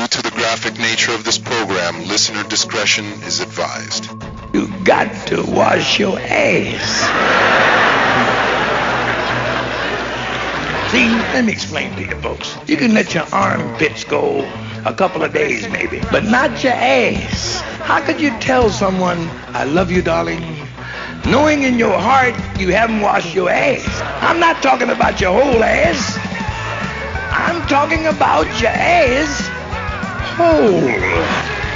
to the graphic nature of this program, listener discretion is advised. You got to wash your ass. See, let me explain to you folks. You can let your armpits go a couple of days maybe, but not your ass. How could you tell someone, I love you, darling, knowing in your heart you haven't washed your ass? I'm not talking about your whole ass. I'm talking about your ass hole.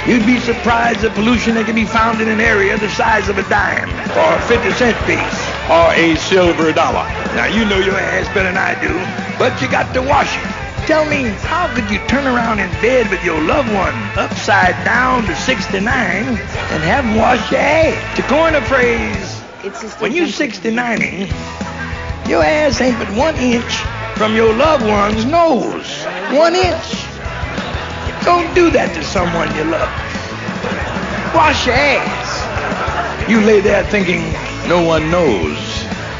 You'd be surprised the pollution that can be found in an area the size of a dime, or a 50-cent piece, or a silver dollar. Now, you know your ass better than I do, but you got to wash it. Tell me, how could you turn around in bed with your loved one upside down to 69 and have them wash your ass? To coin a phrase, when you're 69ing, your ass ain't but 1 inch from your loved one's nose. 1 inch. Don't do that to someone you love. Wash your ass. You lay there thinking no one knows.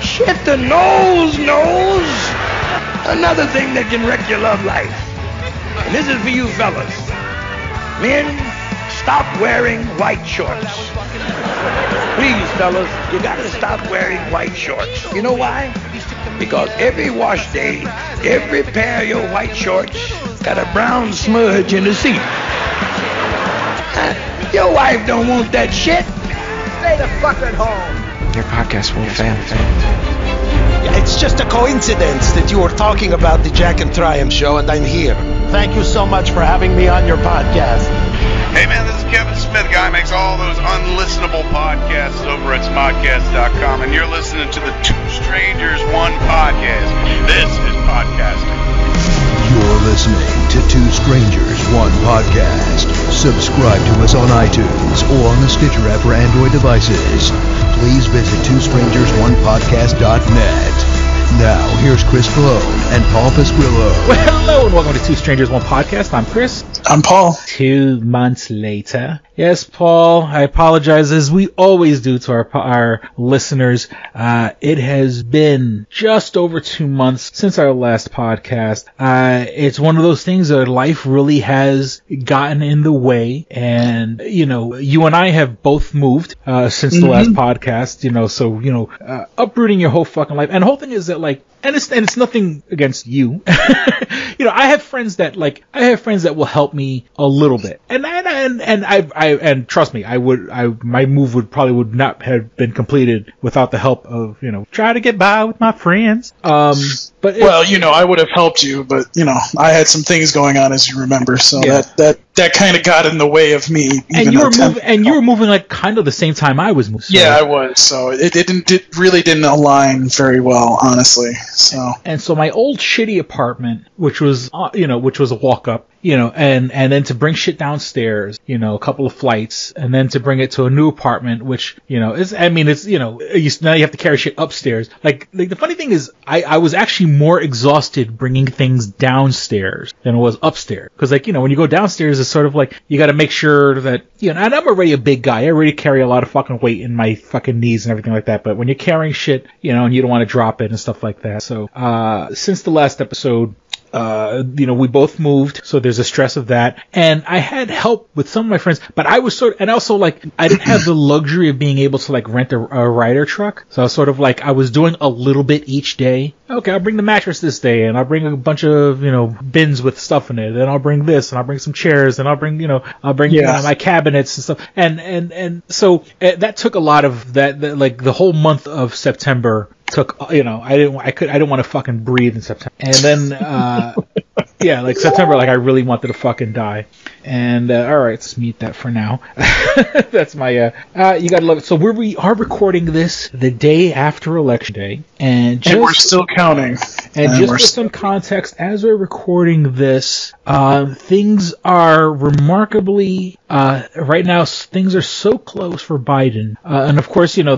Shit, the nose knows. Another thing that can wreck your love life. And this is for you fellas. Men, stop wearing white shorts. Please, fellas, you gotta stop wearing white shorts. You know why? Because every wash day, every pair of your white shorts got a brown smudge in the seat. Your wife don't want that shit. Stay the fuck at home. Your podcast will fail. It's just a coincidence that you were talking about the Jack and Triumph show and I'm here. Thank you so much for having me on your podcast. Hey man, this is Kevin Smith, guy who makes all those unlistenable podcasts over at smodcast.com, and you're listening to the Two Strangers, One Podcast. This is podcasting. You're listening to Two Strangers, One Podcast. Subscribe to us on iTunes or on the Stitcher app for Android devices. Please visit twostrangersonepodcast.net. Now, here's Chris Malone and Paul Pasquillo. Well, hello and welcome to Two Strangers, One Podcast. I'm Chris. I'm Paul. 2 months later. Yes, Paul, I apologize as we always do to our listeners. It has been just over 2 months since our last podcast. It's one of those things that life really has gotten in the way. And, you know, you and I have both moved since the last podcast, you know, so, you know, uprooting your whole fucking life. And the whole thing is that, like, and it's nothing against you. You know, I have friends that will help me a little bit. And trust me, my move would not have been completed without the help of, you know, try to get by with my friends. But well, you know, I would have helped you, but you know, I had some things going on, as you remember, so yeah. that kind of got in the way of me. And you were moving like kind of the same time I was moving. So. Yeah, I was. So it really didn't align very well, honestly. So my old shitty apartment, which was a walk up, you know, and then to bring shit downstairs, you know, a couple of flights, and then to bring it to a new apartment, which, you know, now you have to carry shit upstairs. Like the funny thing is, I was actually more exhausted bringing things downstairs than it was upstairs. Cause like, you know, when you go downstairs, it's sort of like, you gotta make sure that, you know, and I'm already a big guy. I already carry a lot of fucking weight in my fucking knees and everything like that. But when you're carrying shit, you know, and you don't want to drop it and stuff like that. So, since the last episode, you know, we both moved, so there's a stress of that. And I had help with some of my friends, but I was and also like, I didn't have the luxury of being able to like rent a rider truck. So I was sort of like, I was doing a little bit each day. Okay, I'll bring the mattress this day, and I'll bring a bunch of, you know, bins with stuff in it, and I'll bring this, and I'll bring some chairs, and I'll bring my cabinets and stuff. And so that took a lot of that, like the whole month of September took, you know, I didn't want to fucking breathe in September. And then, yeah, like September, like I really wanted to fucking die. And, alright, let's mute that for now. That's my, you gotta love it. So we are recording this the day after Election Day. And we're still counting. And just for some context, as we're recording this, things are remarkably, right now, things are so close for Biden. And of course, you know,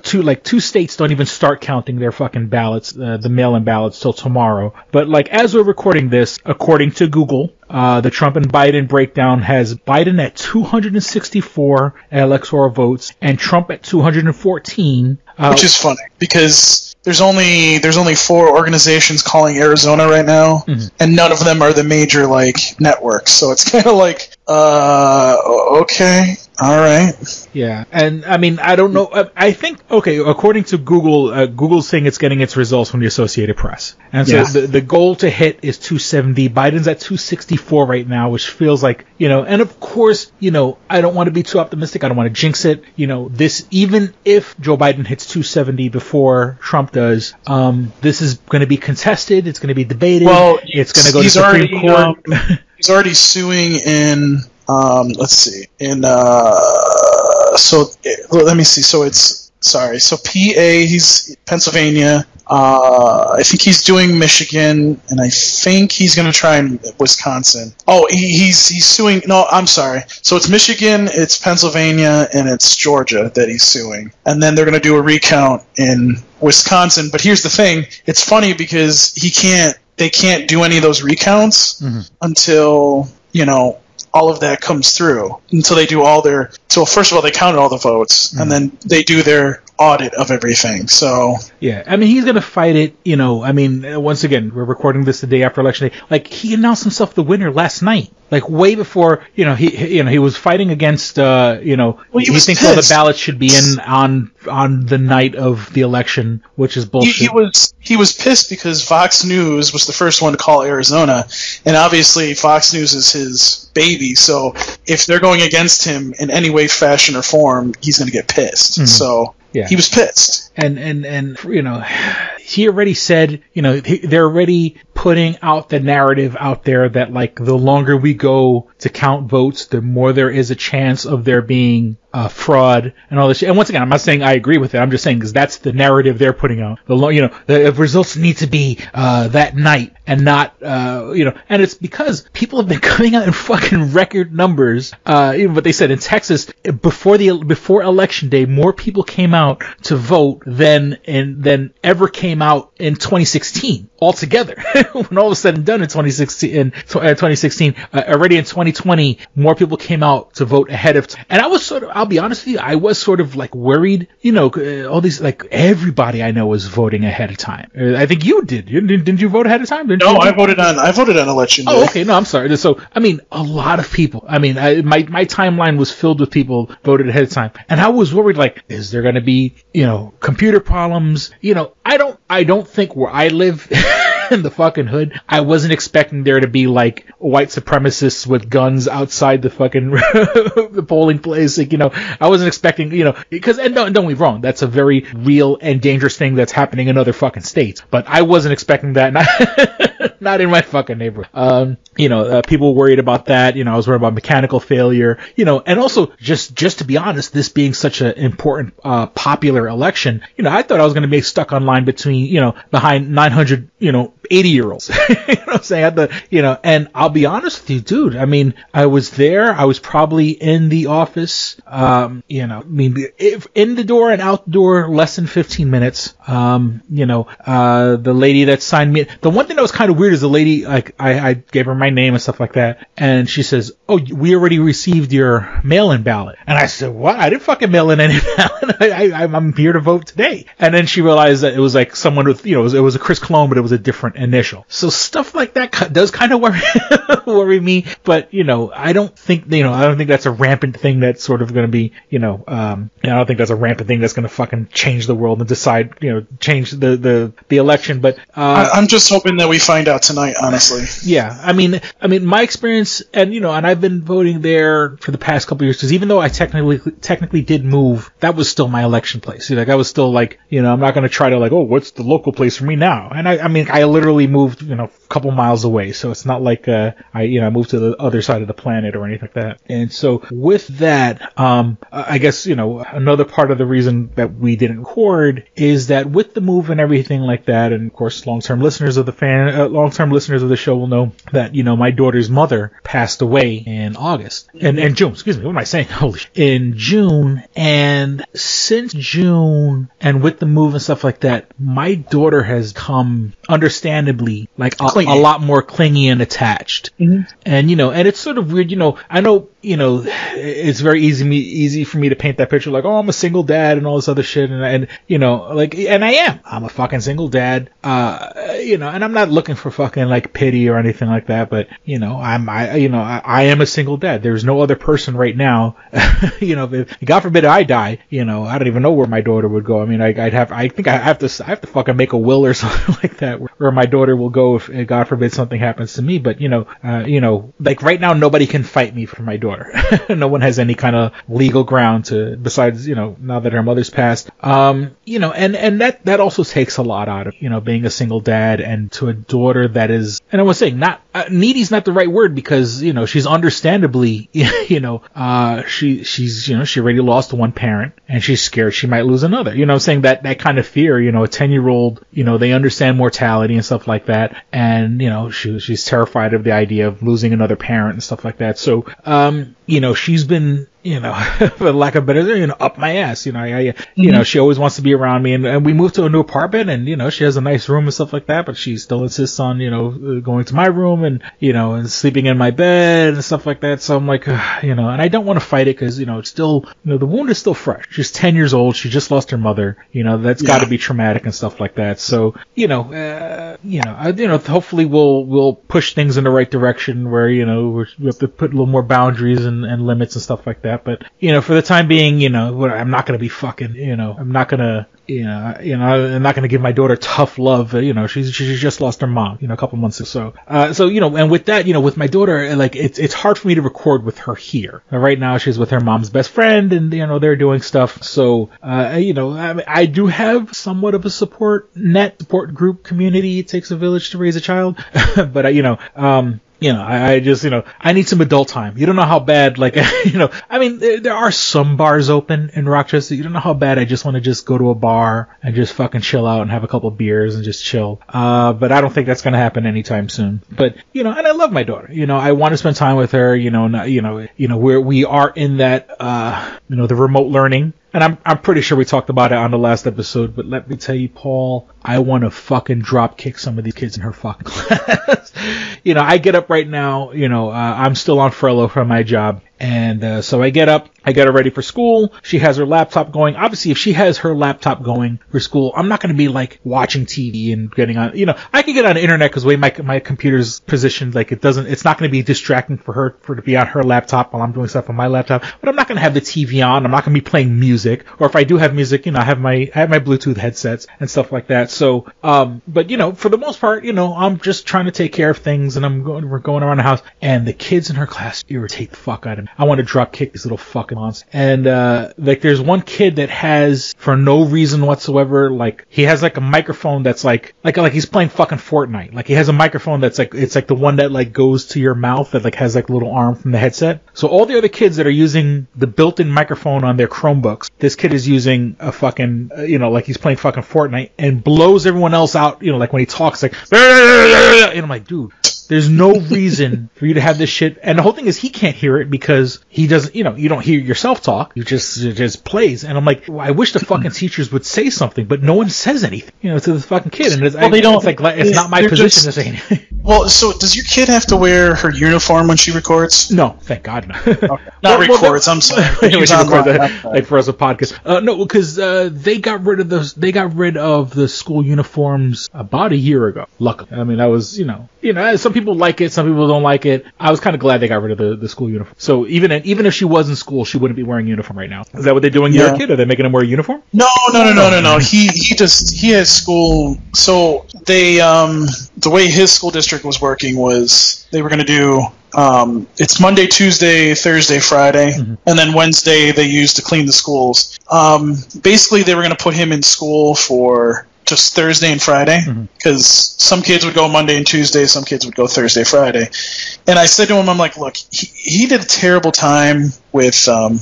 two states don't even start counting their fucking ballots, the mail-in ballots till tomorrow. But like, as we're recording this, according to Google, the Trump and Biden breakdown has Biden at 264 electoral votes and Trump at 214. Which is funny, because there's only 4 organizations calling Arizona right now, and none of them are the major like networks. So it's kind of like, okay, all right. Yeah, and I mean, I don't know. I think, okay, according to Google, Google's saying it's getting its results from the Associated Press, and so the goal to hit is 270. Biden's at 264 right now, which feels like, and of course, I don't want to be too optimistic. I don't want to jinx it. This, even if Joe Biden hits 270 before Trump does, this is going to be contested. It's going to be debated. Well, it's going to go to Supreme Court. He's already suing in, let's see, so let me see. So so PA, he's Pennsylvania. I think he's doing Michigan, and I think he's going to try in Wisconsin. Oh, he's suing. No, I'm sorry. So it's Michigan, it's Pennsylvania, and it's Georgia that he's suing. And then they're going to do a recount in Wisconsin. But here's the thing. It's funny because they can't do any of those recounts until, all of that comes through, until they do so first of all, they counted all the votes, and then they do their audit of everything. So yeah, I mean, he's gonna fight it. I mean, once again, we're recording this the day after election day. Like, he announced himself the winner last night, like way before. He was fighting against. He thinks all the ballots should be in on the night of the election, which is bullshit. He was pissed because Fox News was the first one to call Arizona, and obviously Fox News is his baby. So if they're going against him in any way, fashion, or form, he's going to get pissed. So yeah, he was pissed. And he already said, they're already putting out the narrative out there that, like, the longer we go to count votes, the more there is a chance of there being fraud and all this shit. And once again, I'm not saying I agree with it. I'm just saying because that's the narrative they're putting out. The results need to be that night and not, and it's because people have been coming out in fucking record numbers. Even what they said in Texas before election day, more people came out to vote than ever came out in 2016 altogether. When all was said and done in 2016, already in 2020, more people came out to vote ahead of and I was I'll be honest with you, I was sort of like worried, all these, like, everybody I know was voting ahead of time. I think you did. Didn't you vote ahead of time? No, I voted on election day. Oh, okay. No, I'm sorry. So, I mean, a lot of people, my timeline was filled with people voted ahead of time. And I was worried, like, is there going to be, computer problems? I don't think where I live in the fucking hood, I wasn't expecting there to be, like, white supremacists with guns outside the fucking the polling place. Like, I wasn't expecting, because, and don't get me wrong, that's a very real and dangerous thing that's happening in other fucking states. But I wasn't expecting that, not in my fucking neighborhood. People worried about that. I was worried about mechanical failure, and also just to be honest, this being such an important, popular election, I thought I was going to be stuck online behind 900, 80-year-olds. What I'm saying? And I'll be honest with you, dude. I mean, I was there. I was probably in the office, in the door and out the door, less than 15 minutes. The lady that signed me, the one thing that was kind of weird is the lady, like, I gave her my name and stuff like that. And she says, "Oh, we already received your mail-in ballot." And I said, "What? I didn't fucking mail in any ballot. I'm here to vote today." And then she realized that it was like someone with, it was a Chris Cologne, but it was a different initial. So stuff like that does kind of worry me. But, I don't think that's a rampant thing that's sort of going to be, I don't think that's a rampant thing that's going to fucking change the world and decide, change the election. But, I'm just hoping that we find out tonight, honestly. Yeah. I mean, my experience, and, and I've been voting there for the past couple of years, because even though I technically did move, that was still my election place. Like, I was still like, I'm not going to try to, like, oh, what's the local place for me now? And I literally moved, a couple miles away. So it's not like, I moved to the other side of the planet or anything like that. And so with that, I guess, another part of the reason that we didn't record is that with the move and everything like that, and of course, long-term listeners of the show will know that, my daughter's mother passed away in August. And June, excuse me, what am I saying? Holy shit. In June, and since June, and with the move and stuff like that, my daughter has come, understandably, like a lot more clingy and attached. And, and it's sort of weird, I know, it's very easy for me to paint that picture like, oh, I'm a single dad and all this other shit. And I am. I'm a fucking single dad. And I'm not looking for fucking like pity or anything like that, but, I am a single dad. There's no other person right now. If God forbid I die, I don't even know where my daughter would go. I mean, I think I have to fucking make a will or something like that where my daughter will go if God forbid something happens to me. But, like right now, nobody can fight me for my daughter. No one has any kind of legal ground to, besides, now that her mother's passed. And that also takes a lot out of, being a single dad, and to a daughter that is, and I was saying, not, needy's not the right word, because, she's understandably, she already lost one parent, and she's scared she might lose another. I'm saying that kind of fear, a 10-year-old, they understand mortality and stuff like that. And, she's terrified of the idea of losing another parent and stuff like that. So, she's been, for lack of better, up my ass. She always wants to be around me, and we moved to a new apartment, and, she has a nice room and stuff like that, but she still insists on, going to my room and, and sleeping in my bed and stuff like that. So I'm like, and I don't want to fight it because, it's still, the wound is still fresh. She's 10 years old. She just lost her mother. That's got to be traumatic and stuff like that. So, hopefully we'll push things in the right direction where, we have to put a little more boundaries and limits and stuff like that. But, for the time being, I'm not going to be fucking, I'm not going to, I'm not going to give my daughter tough love. She's just lost her mom, a couple months or so. And with that, with my daughter, like, it's hard for me to record with her here. Right now, she's with her mom's best friend, and, they're doing stuff. So, I do have somewhat of a support group community. It takes a village to raise a child. But, I just, I need some adult time. You don't know how bad, like, I mean, there are some bars open in Rochester. You don't know how bad I just want to just go to a bar and just fucking chill out and have a couple of beers and just chill. But I don't think that's going to happen anytime soon. But, and I love my daughter. I want to spend time with her, we are in that, the remote learning. And I'm pretty sure we talked about it on the last episode, but let me tell you, Paul, I want to fucking drop kick some of these kids in her fucking class. I get up right now, I'm still on furlough from my job. And so I get up, I get her ready for school. She has her laptop going. Obviously, if she has her laptop going for school, I'm not going to be like watching TV and getting on, I can get on the internet because the way my computer's positioned, like it's not going to be distracting for her to be on her laptop while I'm doing stuff on my laptop. But I'm not going to have the TV on. I'm not going to be playing music. Or if I do have music, I have my Bluetooth headsets and stuff like that. So, but for the most part, I'm just trying to take care of things, and we're going around the house, and the kids in her class irritate the fuck out of me. I want to drop kick these little fucking monsters. And, like, there's one kid that has, for no reason whatsoever, like, he has, like, a microphone that's, like he's playing fucking Fortnite. Like, he has a microphone that's, like, it's, like, the one that, like, goes to your mouth that, like, has, like, a little arm from the headset. So all the other kids that are using the built-in microphone on their Chromebooks, this kid is using a fucking, like, he's playing fucking Fortnite and blows everyone else out, like, when he talks, like, and I'm like, dude, there's no reason for you to have this shit. And the whole thing is he can't hear it because he doesn't, you don't hear yourself talk. You just plays. And I'm like, well, I wish the fucking teachers would say something, but no one says anything, to the fucking kid. And it's, they don't. It's like, it's not my position to say anything. Well, so does your kid have to wear her uniform when she records? No, thank God, no. Okay. Not records. I'm sorry. Like for us a podcast. No, because they got rid of the school uniforms about a year ago. Luckily, I mean, that was some people like it, some people don't like it. I was kind of glad they got rid of the school uniform. So even if she was in school, she wouldn't be wearing a uniform right now. Is that what they're doing to your kid? Are they making him wear a uniform? No. He has school. So they the way his school district was working was they were going to do it's Monday, Tuesday, Thursday, Friday, and then Wednesday they used to clean the schools. Basically, they were going to put him in school for just Thursday and Friday, because some kids would go Monday and Tuesday, some kids would go Thursday, Friday. And I said to him, I'm like, look, he did a terrible time with online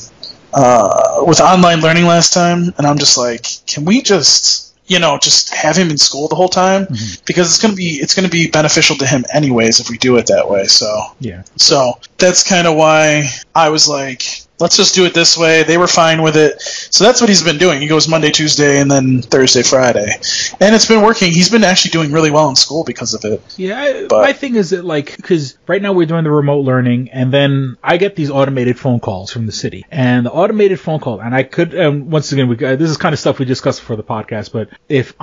learning last time, and I'm just like, can we just, just have him in school the whole time, because it's gonna be beneficial to him anyways if we do it that way. So Yeah. So that's kind of why I was like, let's just do it this way. They were fine with it. So that's what he's been doing. He goes Monday, Tuesday, and then Thursday, Friday. And it's been working. He's been actually doing really well in school because of it. Yeah, my thing is that, like, because right now we're doing the remote learning, and then I get these automated phone calls from the city. And the automated phone call, and I could, once again, this is kind of stuff we discussed for the podcast, but if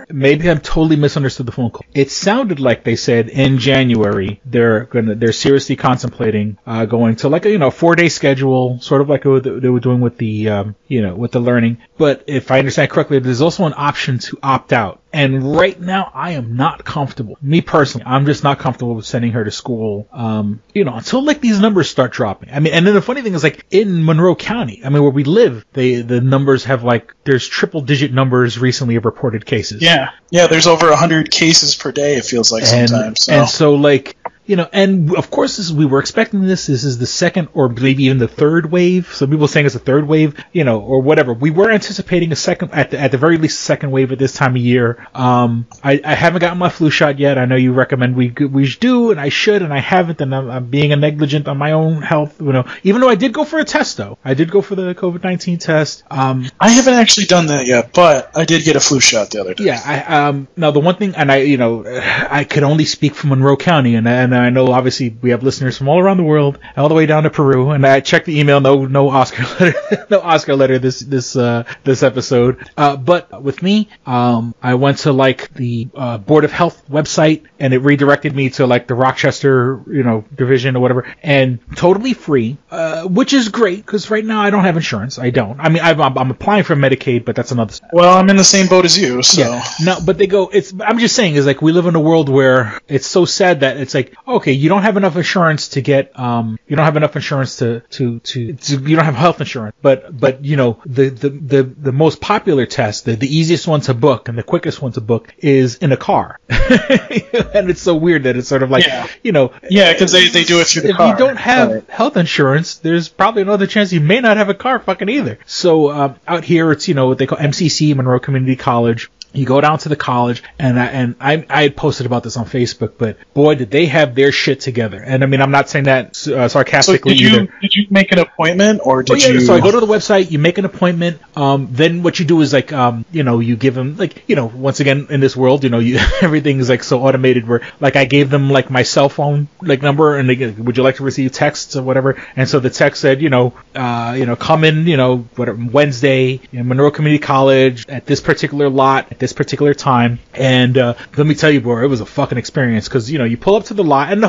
maybe I'm totally misunderstood the phone call. It sounded like they said in January they're seriously contemplating going to, like, a 4-day schedule, sort of like what they were doing with the with the learning. But if I understand correctly, there's also an option to opt out. And right now, I am not comfortable. Me personally, I'm just not comfortable with sending her to school, until, like, these numbers start dropping. I mean, and then the funny thing is, like, in Monroe County, I mean, where we live, the numbers have, like, there's triple-digit numbers recently of reported cases. Yeah, there's over 100 cases per day, it feels like sometimes. And so, like, and of course, we were expecting this. This is the second or maybe even the third wave. Some people are saying it's a third wave, or whatever. We were anticipating a second, at the very least, a second wave at this time of year. I haven't gotten my flu shot yet. I know you recommend we do, and I should, and I haven't, and I'm being a negligent on my own health. Even though I did go for a test, though. I did go for the COVID-19 test. I haven't actually done that yet, but I did get a flu shot the other day. Yeah. Now the one thing, and I could only speak for Monroe County, and I know obviously we have listeners from all around the world, all the way down to Peru. And I checked the email, no Oscar letter, this episode. But with me, I went to, like, the Board of Health website, and it redirected me to, like, the Rochester, division or whatever, and totally free, which is great because right now I don't have insurance. I don't. I mean, I'm applying for Medicaid, but that's another. Well, I'm in the same boat as you, so. Yeah. No, but they go. I'm just saying, is like we live in a world where it's so sad that it's like, okay, you don't have enough insurance to get, you don't have enough insurance to you don't have health insurance, but the most popular test, the easiest one to book and the quickest one to book is in a car. And it's so weird that it's sort of like, because they do it through the car. If you don't have health insurance, there's probably another chance you may not have a car fucking either. So, out here, it's, what they call MCC, Monroe Community College. You go down to the college, and I had posted about this on Facebook, but boy, did they have their shit together. And I mean, I'm not saying that sarcastically either. Did you make an appontment, or did you? So I go to the website, you make an appointment. Then what you do is, like, you give them, like, once again in this world, everything is, like, so automated. Where, like, I gave them, like, my cell phone, like, number, and they, would you like to receive texts or whatever? And so the text said, come in, whatever, Wednesday in Monroe Community College at this particular lot. This particular time, and let me tell you, bro, it was a fucking experience because you pull up to the lot, and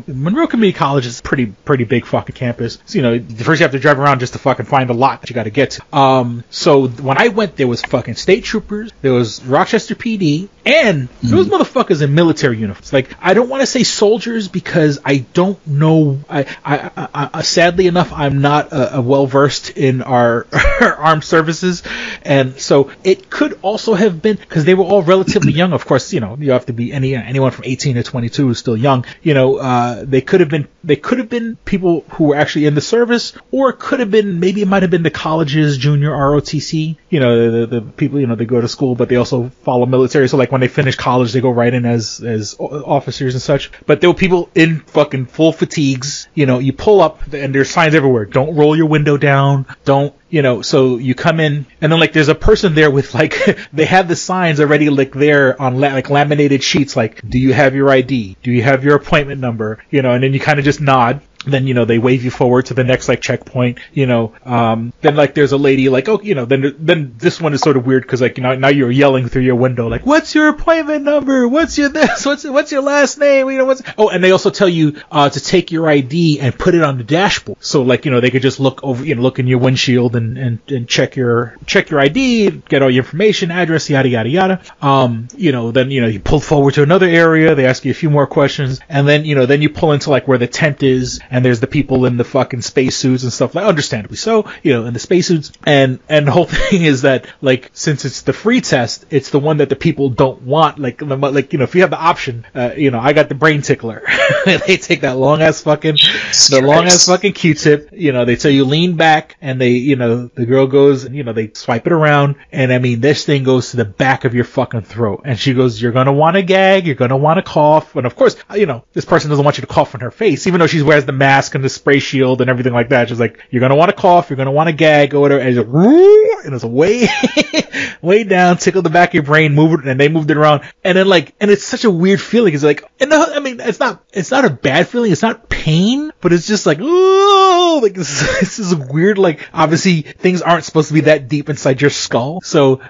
Monroe Community College is pretty big fucking campus. So, first you have to drive around just to fucking find a lot that you got to get to. So when I went, there was fucking state troopers, there was Rochester PD, and those motherfuckers in military uniforms. Like, I don't want to say soldiers because I don't know. I sadly enough, I'm not well versed in our armed services, and so it could also have been because they were all relatively young. Of course, you have to be anyone from 18 to 22 is still young. They could have been people who were actually in the service, or it could have been, maybe it might have been the college's junior ROTC. The people, they go to school, but they also follow military. So, like, when they finish college, they go right in as officers and such. But there were people in fucking full fatigues. You pull up, and there's signs everywhere. Don't roll your window down. Don't. So you come in, and then, like, there's a person there with, like, they have the signs already, like, there on like laminated sheets, like, do you have your ID? Do you have your appointment number? And then you kind of just nod. Then, they wave you forward to the next, like, checkpoint, then, like, there's a lady, like, then this one is sort of weird because, like, now you're yelling through your window, like, what's your appointment number? What's your this? What's your last name? And they also tell you, to take your ID and put it on the dashboard. So, like, they could just look over, look in your windshield and check your ID, get all your information, address, yada, yada, yada. Then, you pull forward to another area, they ask you a few more questions, and then, then you pull into, like, where the tent is, and and there's the people in the fucking spacesuits and stuff, like understandably so, in the spacesuits, and the whole thing is that, like, since it's the free test, it's the one that the people don't want, like if you have the option, I got the brain tickler. They take that long ass fucking Q-tip, they tell you lean back, and they, the girl goes, and, they swipe it around, and I mean, this thing goes to the back of your fucking throat, and she goes, you're gonna want to gag, you're gonna want to cough, and of course, this person doesn't want you to cough on her face, even though she wears the mask and the spray shield and everything like that. She's like, you're gonna want to cough, you're gonna want to gag, or whatever, and it's way, way down, tickle the back of your brain, move it, and they moved it around, and then and it's such a weird feeling. It's like, it's not a bad feeling, it's not pain, but it's just like, ooh, like this is weird, like, obviously things aren't supposed to be that deep inside your skull, so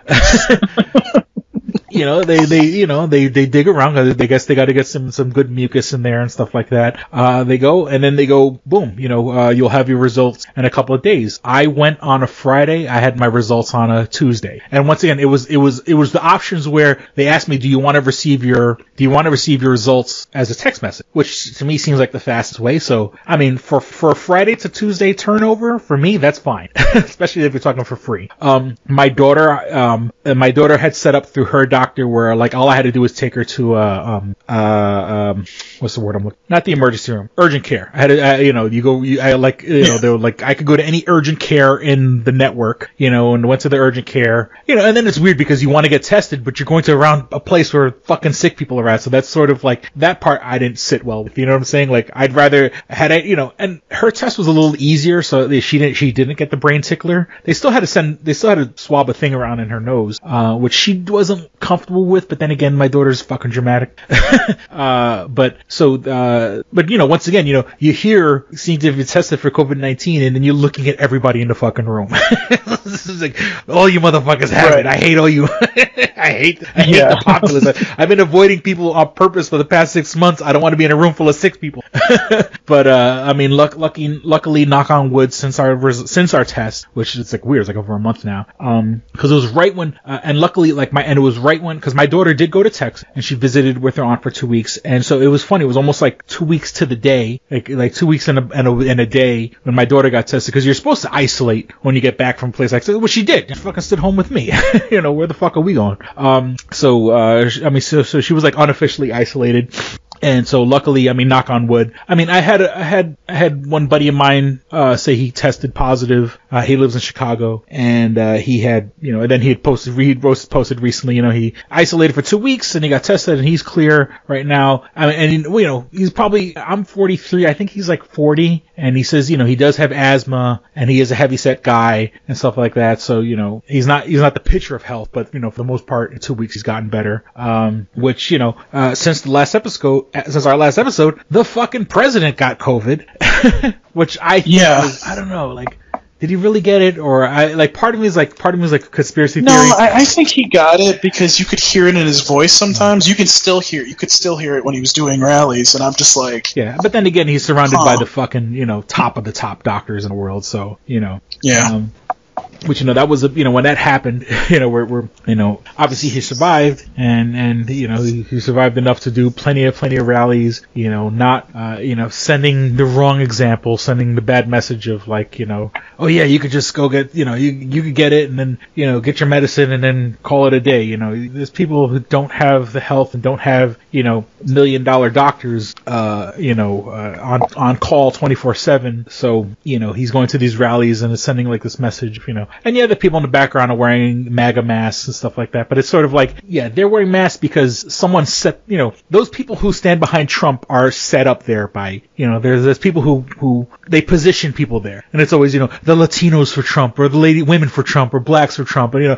they dig around, because I guess they got to get some good mucus in there and stuff like that. They go, and then they go, boom, you'll have your results in a couple of days. I went on a Friday. I had my results on a Tuesday. And once again, it was the options where they asked me, do you want to receive your results as a text message? Which to me seems like the fastest way. So, I mean, for a Friday to Tuesday turnover, for me, that's fine. Especially if you're talking for free. My daughter had set up through her doctor where, like, all I had to do was take her to what's the word I'm looking? Not the emergency room, urgent care. I had to, they were like, I could go to any urgent care in the network, and went to the urgent care, and then it's weird because you want to get tested, but you're going to around a place where fucking sick people are at. So that's sort of like, that part I didn't sit well with, you know what I'm saying? Like, I'd rather, and her test was a little easier, so she didn't get the brain tickler. They still had to swab a thing around in her nose, which she wasn't comfortable with, but then again, my daughter's fucking dramatic. But once again, you hear, seeing if you tested for COVID-19, and then you're looking at everybody in the fucking room. This is like, all you motherfuckers have it. I hate all you. I hate the populace. I've been avoiding people on purpose for the past 6 months. I don't want to be in a room full of sick people. But I mean, luckily, knock on wood, since our test, which is like weird, it's like over a month now. Because it was right when, and luckily, it was right when, because my daughter did go to Texas, and she visited with her aunt for 2 weeks, and so it was funny. It was almost like 2 weeks to the day, like 2 weeks in a day when my daughter got tested, because you're supposed to isolate when you get back from a place like that. Well, she did. She fucking stood home with me. Where the fuck are we going? So she was like unofficially isolated. And so luckily, I mean, knock on wood. I mean, I had one buddy of mine, say he tested positive. He lives in Chicago, and, he had, and then he posted recently, he isolated for 2 weeks and he got tested and he's clear right now. I mean, and, he's probably, I'm 43. I think he's like 40, and he says, he does have asthma and he is a heavyset guy and stuff like that. So, he's not the picture of health, but, for the most part, in 2 weeks, he's gotten better. Which, since our last episode, the fucking president got COVID, which I think I don't know, like, did he really get it? Or part of me is like a conspiracy theory. No, I think he got it because you could hear it in his voice sometimes. You could still hear it when he was doing rallies, and I'm just like, yeah. But then again, he's surrounded by the fucking, top of the top doctors in the world, so, yeah. Which, that was, when that happened, we're obviously he survived, and he survived enough to do plenty of rallies, not, sending the wrong example, sending the bad message of like, oh yeah, you could just go get, you could get it and then, get your medicine and then call it a day. There's people who don't have the health and don't have, $1 million doctors, on call 24/7. So, he's going to these rallies and is sending like this message, and yeah, the people in the background are wearing MAGA masks and stuff like that. But it's sort of like, yeah, they're wearing masks because someone set, those people who stand behind Trump are set up there by, there's people who they position people there. And it's always, the Latinos for Trump, or the women for Trump, or blacks for Trump, and,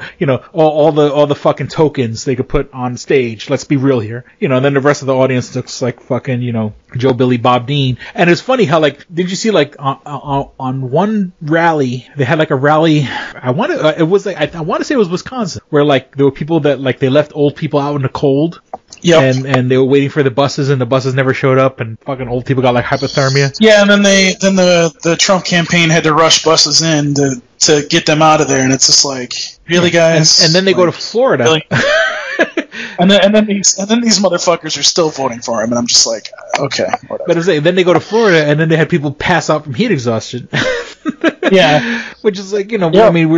all the fucking tokens they could put on stage. Let's be real here. And then the rest of the audience looks like fucking, Joe, Billy, Bob Dean. And it's funny how, like, did you see, like, on one rally, they had like a rally, I want to say it was Wisconsin, where like there were people that like they left old people out in the cold. Yep. And they were waiting for the buses, and the buses never showed up, and fucking old people got like hypothermia. Yeah, and then the Trump campaign had to rush buses in to get them out of there, and it's just like, really, guys? And then they go to Florida. Really? and then these motherfuckers are still voting for him, and I'm just like, okay, whatever. But then they go to Florida, and then they had people pass out from heat exhaustion. Yeah, which is like, I mean,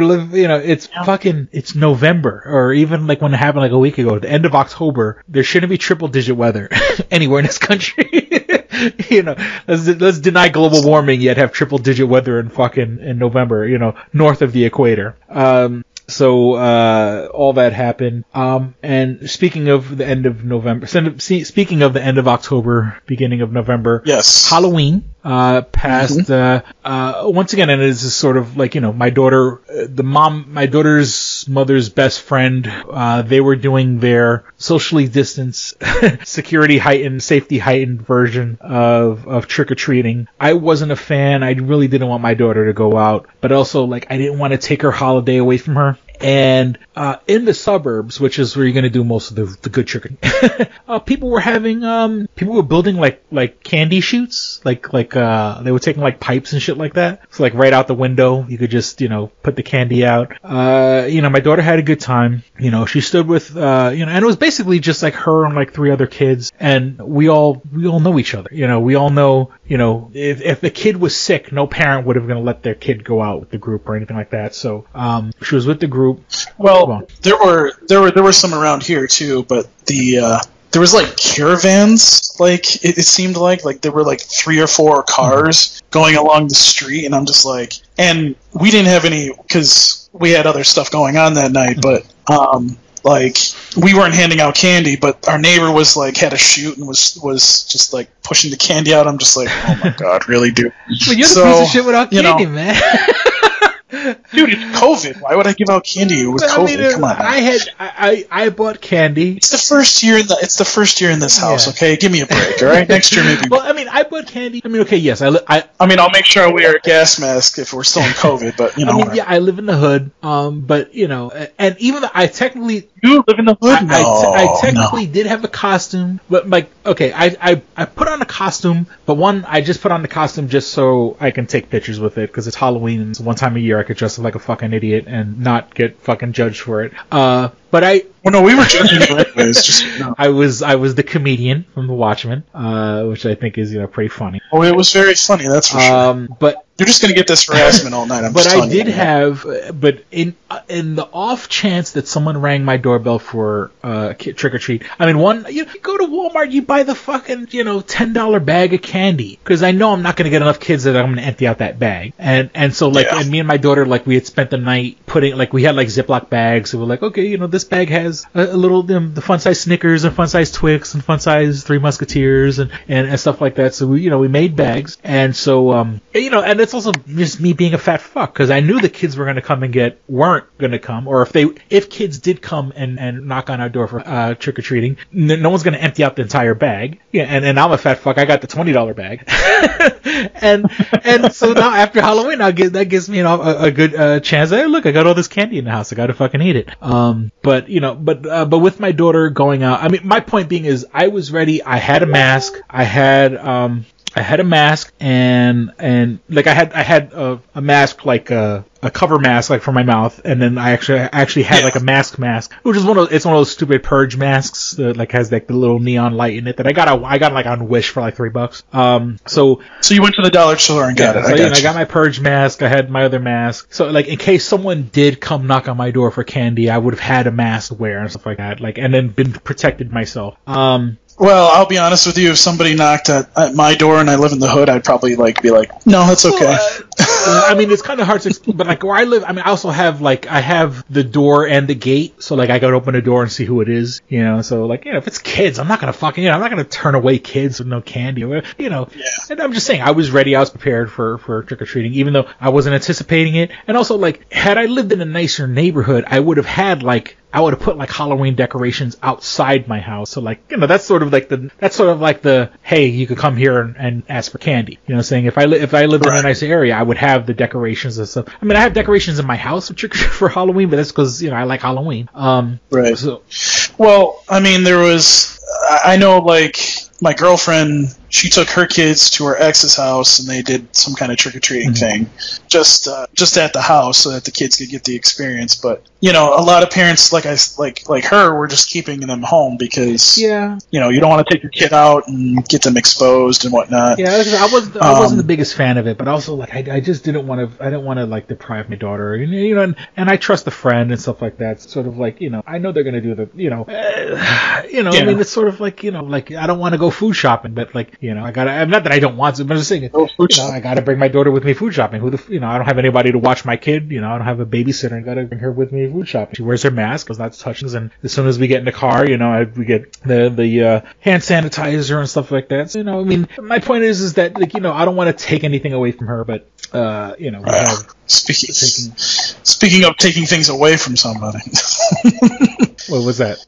it's November, or even like when it happened like a week ago, the end of October. There shouldn't be triple-digit weather anywhere in this country. Let's deny global warming, yet have triple-digit weather in November. North of the equator. So all that happened. And speaking of the end of November, speaking of the end of October, beginning of November, yes, Halloween passed. Once again, and it's just sort of like, my daughter's mother's best friend. They were doing their socially distanced, safety heightened version of trick or treating. I wasn't a fan. I really didn't want my daughter to go out, but also like I didn't want to take her holiday away from her. And in the suburbs, which is where you're going to do most of the good tricking, people were building like candy chutes, like they were taking like pipes and shit like that. So like right out the window, you could just put the candy out. My daughter had a good time. She stood with and it was basically just like her and like 3 other kids, and we all know each other. We all know if the kid was sick, no parent would have gonna let their kid go out with the group or anything like that. So she was with the group. Well, there were some around here too, but there was like caravans, like it seemed like there were like 3 or 4 cars going along the street, and I'm just like, and we didn't have any because we had other stuff going on that night, but like we weren't handing out candy, but our neighbor was like had a chute and was just like pushing the candy out. I'm just like, oh my god, really, dude? But you're the piece of shit without candy, man. Dude, it's COVID. Why would I give out candy with COVID? Come on. I bought candy. It's the first year in this house. Okay, give me a break. All right, next year maybe. Well, I bought candy. Okay, yes, I'll make sure I wear a gas mask if we're still in COVID. But I live in the hood. But and even though I technically live in the hood. I technically did have a costume, but like, okay, I put on a costume, but I just put on the costume just so I can take pictures with it because it's Halloween and it's one time a year I could dress up like a fucking idiot and not get fucking judged for it. We were judging you anyways. I was the comedian from The Watchmen, which I think is pretty funny. Oh, it was very funny, that's for sure. But you're just gonna get this harassment all night. But in the off chance that someone rang my doorbell for trick or treat, you go to Walmart, you buy the fucking $10 bag of candy because I know I'm not gonna get enough kids that I'm gonna empty out that bag, and so and me and my daughter we had spent the night putting we had Ziploc bags, so we're like, okay, this bag has a little the fun size Snickers and fun size Twix and fun size Three Musketeers and stuff like that. So we made bags, and so and it's also just me being a fat fuck because I knew the kids were going to come and weren't going to come, or if kids did come and knock on our door for trick or treating, no one's going to empty out the entire bag. Yeah, and I'm a fat fuck. I got the $20 bag, and so now after Halloween, that gives me a good chance. Hey, look, I got all this candy in the house. I got to fucking eat it. But with my daughter going out, my point being is I was ready. I had a mask. I had a mask and I had a mask a cover mask for my mouth, and then I actually had a mask, which is one of those stupid purge masks that has the little neon light in it that I got on Wish for $3. So you went to the dollar store and got it. I got my purge mask. I had my other mask. So in case someone did come knock on my door for candy, I would have had a mask to wear and stuff like that. And then been protected myself. Well, I'll be honest with you. If somebody knocked at my door and I live in the hood, I'd probably be like, no, that's okay. It's kind of hard to explain, but where I live, I also have I have the door and the gate, so I gotta open the door and see who it is, So if it's kids, I'm not gonna I'm not gonna turn away kids with no candy, Yeah. And I'm just saying, I was ready, I was prepared for trick or treating, even though I wasn't anticipating it. And also, had I lived in a nicer neighborhood, I would have had I would have put Halloween decorations outside my house. So that's sort of the hey, you could come here and ask for candy. Saying if I lived in a nice area, I would have the decorations and stuff. I have decorations in my house for Halloween, but that's because I like Halloween. Right. So, well, there was I know my girlfriend, she took her kids to her ex's house and they did some kind of trick-or-treating thing just at the house so that the kids could get the experience. But a lot of parents like her were just keeping them home because you don't want to take your kid out and get them exposed and whatnot. I wasn't the biggest fan of it, but also like I just didn't want to like deprive my daughter, and I trust the friend and stuff like that. Sort of like I know they're gonna do the I mean, it's sort of like like I don't want to go food shopping, but like I gotta. Not that I don't want to, but I'm just saying I gotta bring my daughter with me food shopping. I don't have anybody to watch my kid. I don't have a babysitter. I gotta bring her with me food shopping. She wears her mask, does not touch us, and as soon as we get in the car, we get the hand sanitizer and stuff like that. So, I mean, my point is that like I don't want to take anything away from her, but Speaking of taking things away from somebody. What was that?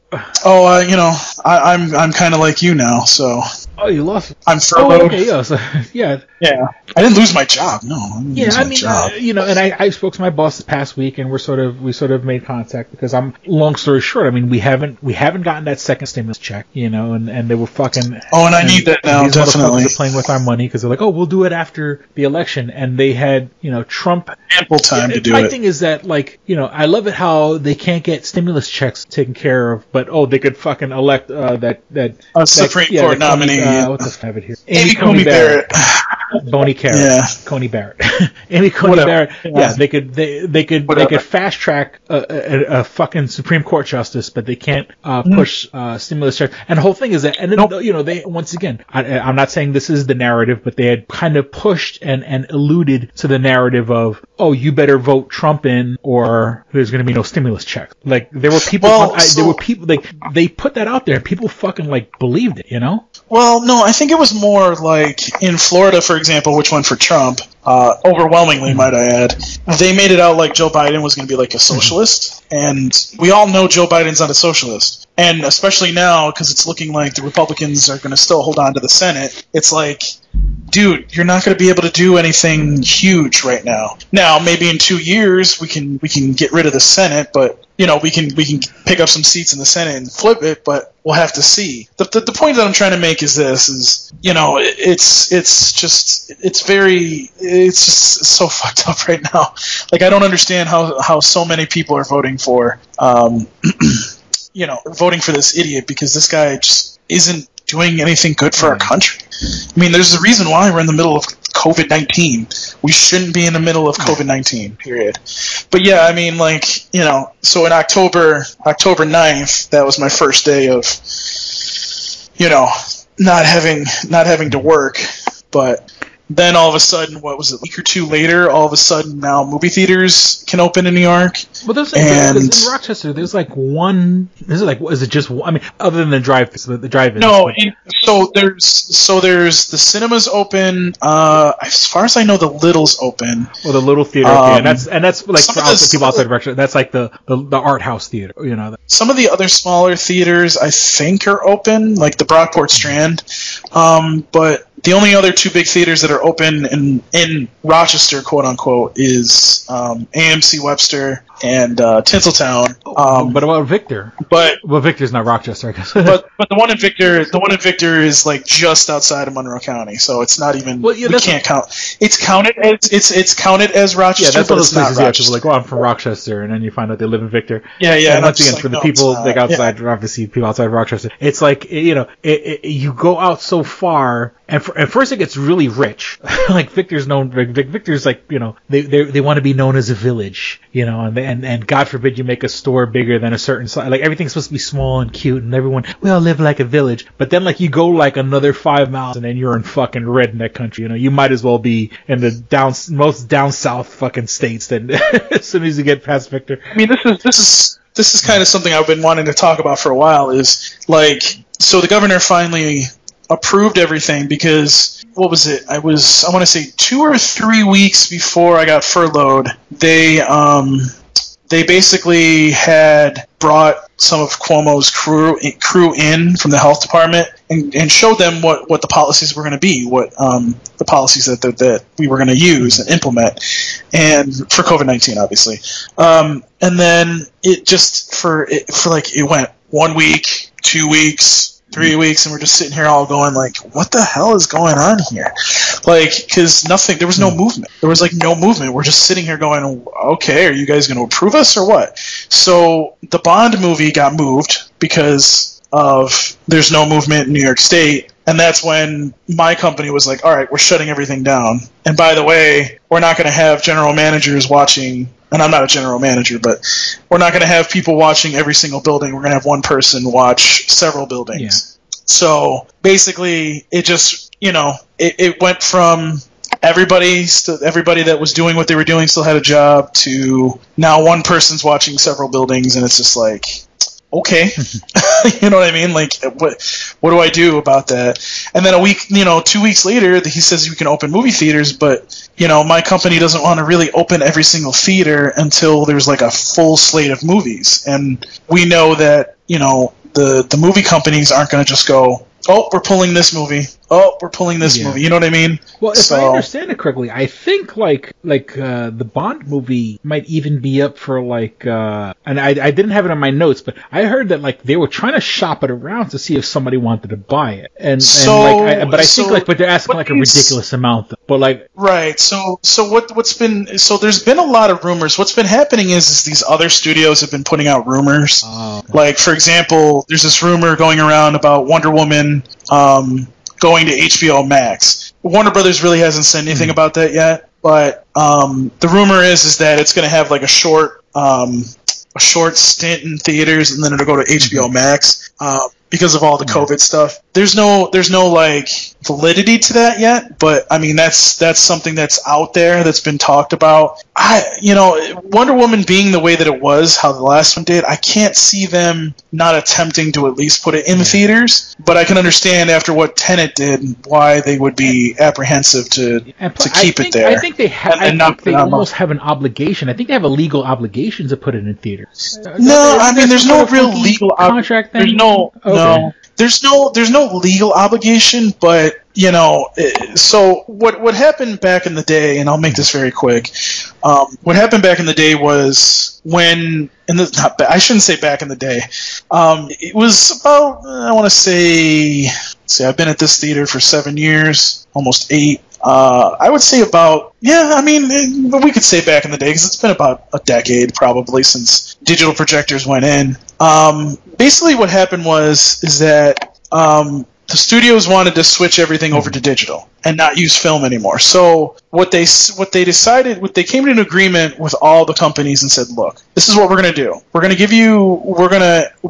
Oh, I'm kind of like you now, so. Oh, you lost. I'm furloughed. Oh, okay, yeah, so, yeah. Yeah, I didn't lose my job. No, I didn't lose my job. And I spoke to my boss this past week, and we sort of made contact because long story short, I mean, we haven't gotten that second stimulus check, and they were fucking. Oh, and I need that now, these definitely. They're playing with our money because they're like, oh, we'll do it after the election, and they had, Trump. Ample time to do it. My thing is that, like, I love it how they can't get stimulus checks taken care of, but they could fucking elect that Supreme Court nominee. What's this have it here? Amy Coney Barrett. Boney Carrot. Yeah. Coney Barrett. Amy Coney Barrett. Yeah, they could fast track a fucking Supreme Court justice, but they can't push stimulus checks. And the whole thing is that, and then they once again, I'm not saying this is the narrative, but they had kind of pushed and alluded to the narrative of, oh, you better vote Trump in, or there's going to be no stimulus checks. Like there were people, they put that out there, and people fucking like believed it, Well, no, I think it was more like in Florida, for example, which went for Trump, overwhelmingly, might I add. They made it out like Joe Biden was going to be like a socialist, and we all know Joe Biden's not a socialist. And especially now, because it's looking like the Republicans are going to still hold on to the Senate, it's like, dude, you're not going to be able to do anything huge right now. Now, maybe in 2 years we can get rid of the Senate, but we can pick up some seats in the Senate and flip it, but we'll have to see. The point that I'm trying to make is this: it's just so fucked up right now. Like I don't understand how so many people are voting for voting for this idiot, because this guy just isn't doing anything good for our country. I mean, there's a reason why we're in the middle of COVID-19. We shouldn't be in the middle of COVID-19, period. But yeah, I mean, like, so in October 9th, that was my first day of, not having to work. But then all of a sudden, what was it, a week or two later, all of a sudden now movie theaters can open in New York. Well, there's in Rochester, there's like one. Is it just one? I mean, other than the drive-in. No, so there's the cinemas open. As far as I know, the Little's open. Well, the Little theater, and that's like for people outside of Rochester. That's like the art house theater. Some of the other smaller theaters, I think, are open, like the Brockport Strand. But the only other two big theaters that are open in Rochester, quote unquote, is AMC Webster and Tinseltown. But about Victor? Well, Victor's not Rochester, I guess. but the one in Victor is like just outside of Monroe County, so it's not even. Well, yeah, we can't count. It's counted as Rochester. Yeah, that's one of those places. Yeah, people like, oh, I'm from Rochester, and then you find out they live in Victor. Yeah. And once again, for the people like outside, obviously people outside of Rochester, it's like you go out so far. And at first it gets really rich. Like Victor's like, they want to be known as a village, and God forbid you make a store bigger than a certain size. Like everything's supposed to be small and cute, and we all live like a village. But then like you go like another 5 miles and then you're in fucking redneck country. You might as well be in the most down south fucking states than as soon as you get past Victor. I mean, this is kind of something I've been wanting to talk about for a while, is like, so the governor finally approved everything, because what was it? I want to say 2 or 3 weeks before I got furloughed, they basically had brought some of Cuomo's crew in from the health department and showed them what the policies were going to be, what the policies that we were going to use and implement, and for COVID-19, obviously. And then it just it went 1 week, 2 weeks, 3 weeks, and we're just sitting here all going like, what the hell is going on here? Like, because there was no movement. There was like no movement. We're just sitting here going, okay, are you guys going to approve us or what? So the Bond movie got moved because of there's no movement in New York State. And that's when my company was like, all right, we're shutting everything down. And by the way, we're not going to have general managers watching, and I'm not a general manager, but we're not going to have people watching every single building. We're going to have one person watch several buildings. Yeah. So basically, it just, it went from everybody that was doing what they were doing still had a job to now one person's watching several buildings, and it's just like, okay. You know what I mean? Like, what do I do about that? And then 2 weeks later, he says you can open movie theaters, but, my company doesn't want to really open every single theater until there's like a full slate of movies. And we know that, the movie companies aren't going to just go, oh, we're pulling this movie. Oh, we're pulling this movie. You know what I mean? Well, if I understand it correctly, I think the Bond movie might even be up for and I didn't have it on my notes, but I heard that they were trying to shop it around to see if somebody wanted to buy it, but they're asking a ridiculous amount. But right. So there's been a lot of rumors. What's been happening is these other studios have been putting out rumors. Like, for example, there's this rumor going around about Wonder Woman going to HBO Max. Warner Brothers really hasn't said anything about that yet, but the rumor is that it's going to have like a short stint in theaters, and then it'll go to HBO Max because of all the COVID stuff. There's no validity to that yet, but I mean that's something that's out there that's been talked about. Wonder Woman being the way that it was, how the last one did, I can't see them not attempting to at least put it in the theaters, but I can understand after what Tenet did why they would be apprehensive to keep it there. I think they almost have an obligation. I think they have a legal obligation to put it in theaters. No, I mean there's no real legal contract thing. No. There's no legal obligation, but so what happened back in the day, and I'll make this very quick. What happened back in the day was I shouldn't say back in the day. It was about, I want to say I've been at this theater for 7 years, almost 8. I would say about, we could say back in the day because it's been about a decade probably since digital projectors went in. Basically what happened is that the studios wanted to switch everything over to digital and not use film anymore. So what they decided, they came to an agreement with all the companies and said, look, this is what we're going to do. We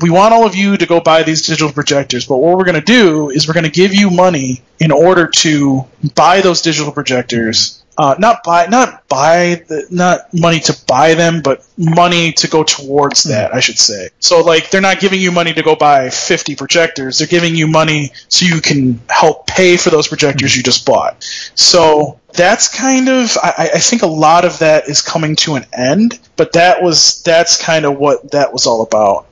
want all of you to go buy these digital projectors, but what we're going to do is we're going to give you money in order to buy those digital projectors. Not money to buy them, but money to go towards that, I should say. So, they're not giving you money to go buy 50 projectors. They're giving you money so you can help pay for those projectors you just bought. So that's kind of, I think a lot of that is coming to an end, but that's kind of what that was all about.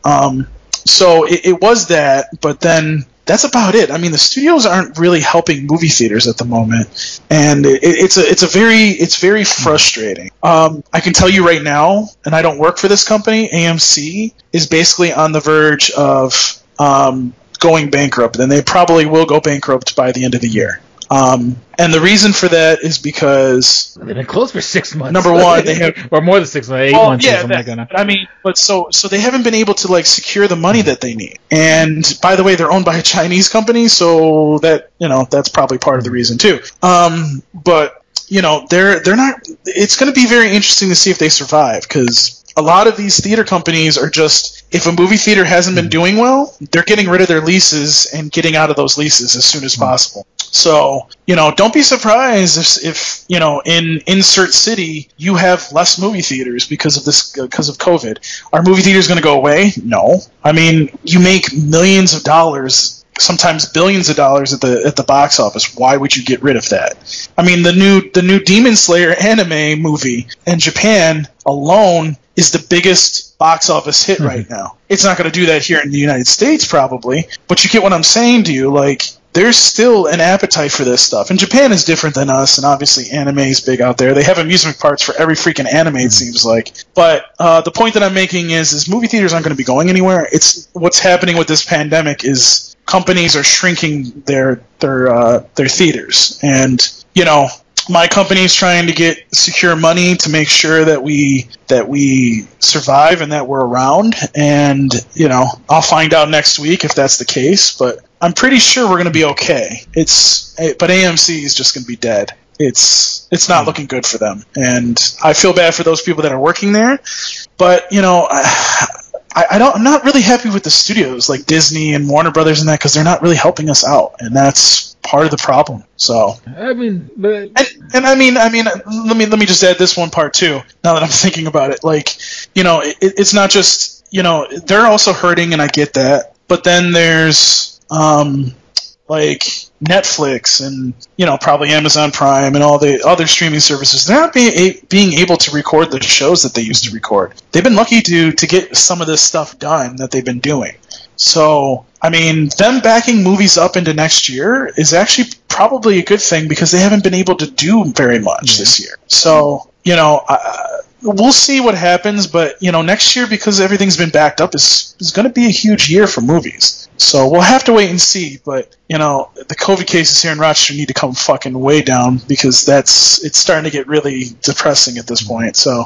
So it was that, but then that's about it. I mean, the studios aren't really helping movie theaters at the moment, and it's very frustrating. I can tell you right now, and I don't work for this company. AMC is basically on the verge of going bankrupt, and they probably will go bankrupt by the end of the year. And the reason for that is because they've been closed for 6 months. Number one, they have, or more than 6 months, 8 months. Yeah, or something like that. I mean, but so they haven't been able to secure the money that they need. And by the way, they're owned by a Chinese company, so that that's probably part of the reason too. But they're not. It's going to be very interesting to see if they survive, because a lot of these theater companies are just, if a movie theater hasn't been doing well, they're getting rid of their leases and getting out of those leases as soon as possible. So, don't be surprised if in insert city, you have less movie theaters because of COVID. Are movie theaters going to go away? No. I mean, you make millions of dollars, sometimes billions of dollars at the box office. Why would you get rid of that? I mean, the new Demon Slayer anime movie in Japan alone is the biggest box office hit right now. It's not going to do that here in the United States probably, but you get what I'm saying to you. There's still an appetite for this stuff. And Japan is different than us, and obviously anime is big out there. They have amusement parks for every freaking anime, it seems like. But the point that I'm making is movie theaters aren't going to be going anywhere. It's what's happening with this pandemic is companies are shrinking their theaters, and my company is trying to get secure money to make sure that we survive and that we're around. And I'll find out next week if that's the case, but I'm pretty sure we're going to be okay. But AMC is just going to be dead. It's not looking good for them, and I feel bad for those people that are working there. But I'm not really happy with the studios like Disney and Warner Brothers and that, because they're not really helping us out, and that's part of the problem. So I mean, but let me just add this one part too. Now that I'm thinking about it, it's not just they're also hurting, and I get that. But then there's Netflix and probably Amazon Prime and all the other streaming services. They're not being able to record the shows that they used to record. They've been lucky to get some of this stuff done that they've been doing. So I mean, them backing movies up into next year is actually probably a good thing, because they haven't been able to do very much this year. So we'll see what happens, but next year, because everything's been backed up, is going to be a huge year for movies. So we'll have to wait and see. But the COVID cases here in Rochester need to come fucking way down, because it's starting to get really depressing at this point. So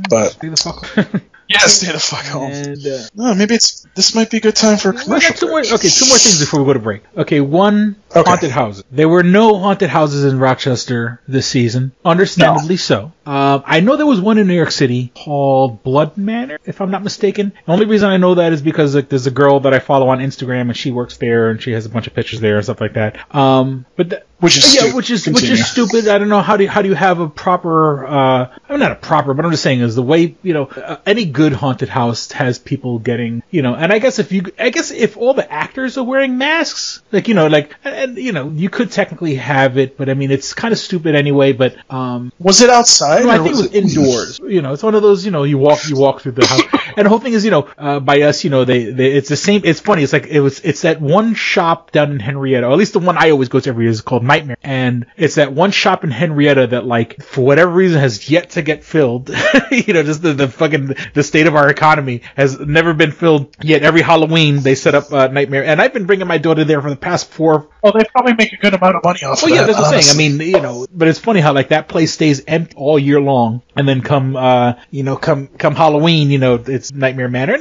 but stay the fuck home. Stay the fuck home. And, maybe this might be a good time for a commercial. Two more things before we go to break. Okay, one, haunted houses. There were no haunted houses in Rochester this season, understandably so. I know there was one in New York City called Blood Manor, if I'm not mistaken. The only reason I know that is because there's a girl that I follow on Instagram, and she works there, and she has a bunch of pictures there and stuff like that. Which is stupid. I don't know how do you have a proper not a proper, but I'm just saying is the way any good haunted house has people getting and I guess if all the actors are wearing masks, you could technically have it, but I mean it's kind of stupid anyway. But was it outside? No, I think it was indoors. It's one of those you walk through the house, and the whole thing is by us it's the same. It's funny. It's that one shop down in Henrietta, or at least the one I always go to every year, is called Nightmare, and it's that one shop in Henrietta that for whatever reason has yet to get filled. Just the state of our economy has never been filled yet. Every Halloween they set up Nightmare, and I've been bringing my daughter there for the past 4. Well, they probably make a good amount of money off of that. Yeah, that's what I'm saying. I mean, but it's funny how that place stays empty all year long, and then come Halloween, it's Nightmare Manor,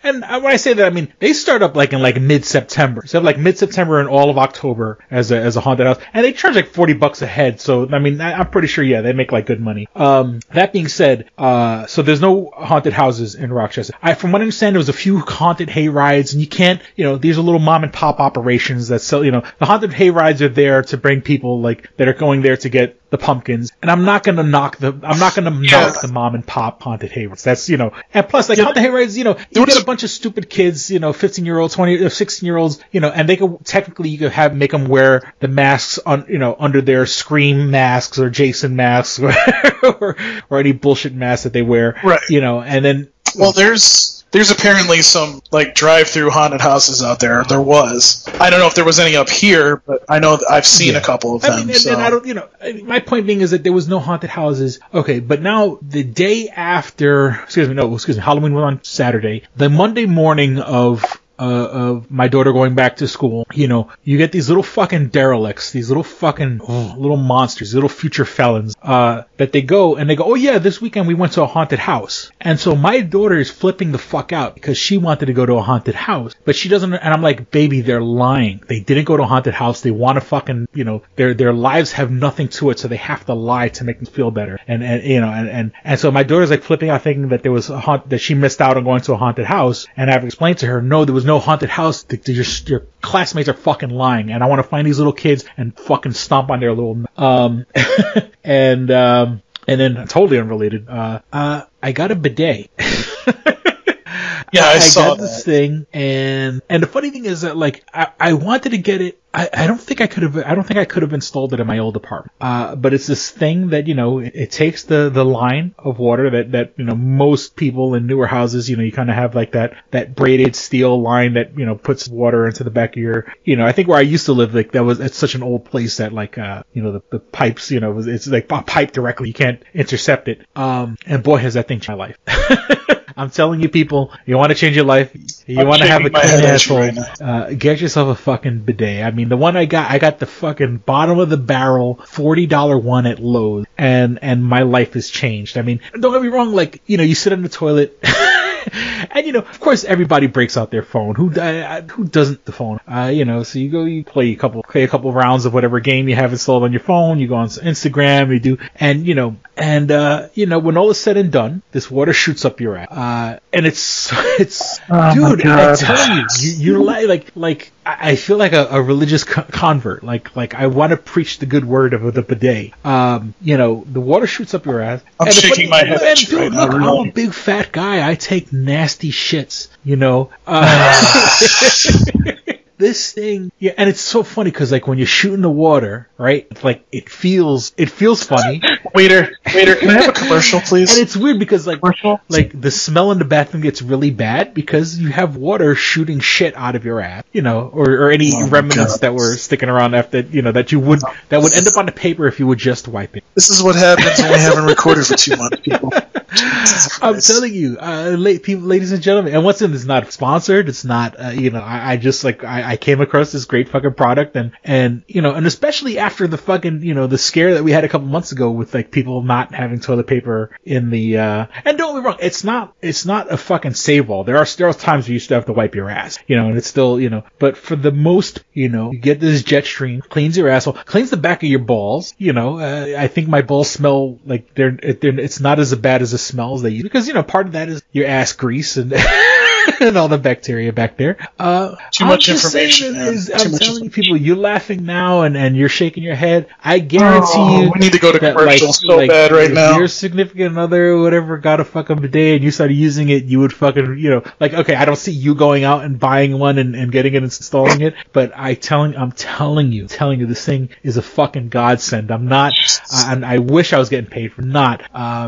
and when I say that, I mean they start up in mid-September, so mid-September and all of October as a haunted house, and they charge $40 a head. So I mean, I'm pretty sure they make good money. That being said, so there's no haunted houses in Rochester. From what I understand, there was a few haunted hay rides, and you can't, these are little mom and pop operations that sell, the haunted hay rides are there to bring people that are going there to get the pumpkins, and I'm not gonna knock the mom and pop haunted hay rides. That's and plus haunted hay rides, you get a bunch of stupid kids, 15-year-olds, 20, 16-year-olds, and they could technically make them wear the masks on under their Scream masks or Jason masks or any bullshit mask that they wear, right? And then there's apparently some drive-through haunted houses out there. There was. I don't know if there was any up here, but I know that I've seen a couple of them. And I don't, my point being is that there was no haunted houses. Okay, but now the day after, Halloween was on Saturday. The Monday morning of my daughter going back to school, you get these little fucking derelicts, these little fucking little monsters, little future felons, that they go, oh yeah, this weekend we went to a haunted house. And so my daughter is flipping the fuck out because she wanted to go to a haunted house, but she doesn't, and I'm like, baby, they're lying. They didn't go to a haunted house. They want to fucking, their lives have nothing to it, so they have to lie to make them feel better. And so my daughter's flipping out thinking that there was that she missed out on going to a haunted house, and I've explained to her, no, there was no haunted house. Your classmates are fucking lying, and I want to find these little kids and fucking stomp on their little and then totally unrelated, I got a bidet. Yeah, I saw got this thing, and the funny thing is that I wanted to get it. I don't think I could have installed it in my old apartment. But it's this thing that, it takes the line of water that most people in newer houses, you kind of have that braided steel line that, puts water into the back of your, I think where I used to live, it's such an old place that the pipes, it's a pipe directly. You can't intercept it. And boy, has that thing changed my life. I'm telling you, people, you want to change your life, You want to have a clean asshole? Right get yourself a fucking bidet. I mean, the one I got the fucking bottom of the barrel $40 one at Lowe's, and my life has changed. I mean, don't get me wrong. Like, you sit on the toilet. And of course, everybody breaks out their phone. Who doesn't the phone? So you play a couple rounds of whatever game you have installed on your phone. You go on Instagram, you do, and when all is said and done, this water shoots up your ass, and it's dude, I'm telling you, you're like I feel like a religious convert. Like I want to preach the good word of the bidet. The water shoots up your ass. I'm shaking my head at you right now. Look, I'm a big fat guy. I take nasty shits. This thing, and it's so funny because like when you shoot in the water, right? It's like it feels funny. Waiter, can I have a commercial, please? And it's weird because like the smell in the bathroom gets really bad because you have water shooting shit out of your ass, or any remnants that were sticking around after that would end up on the paper if you would just wipe it. This is what happens when we haven't recorded for 2 months, people. I'm telling you, ladies and gentlemen, and once again, it's not sponsored. It's not, I came across this great fucking product, and especially after the fucking, the scare that we had a couple months ago with like people not having toilet paper in the, and don't get me wrong, it's not a fucking save all. There are times where you still have to wipe your ass, and it's still, but for the most, you get this jet stream, cleans your asshole, cleans the back of your balls, I think my balls smell like it's not as bad as the smells they use because, part of that is your ass grease and and all the bacteria back there. Too much information. I'm telling you, people, you're laughing now and you're shaking your head. I guarantee you. We need to go to commercials so bad right now. If your significant other or whatever got a fucking bidet and you started using it, you would fucking, okay, I don't see you going out and buying one and getting it and installing it, but I'm telling you, this thing is a fucking godsend. I'm not, and I wish I was getting paid for not.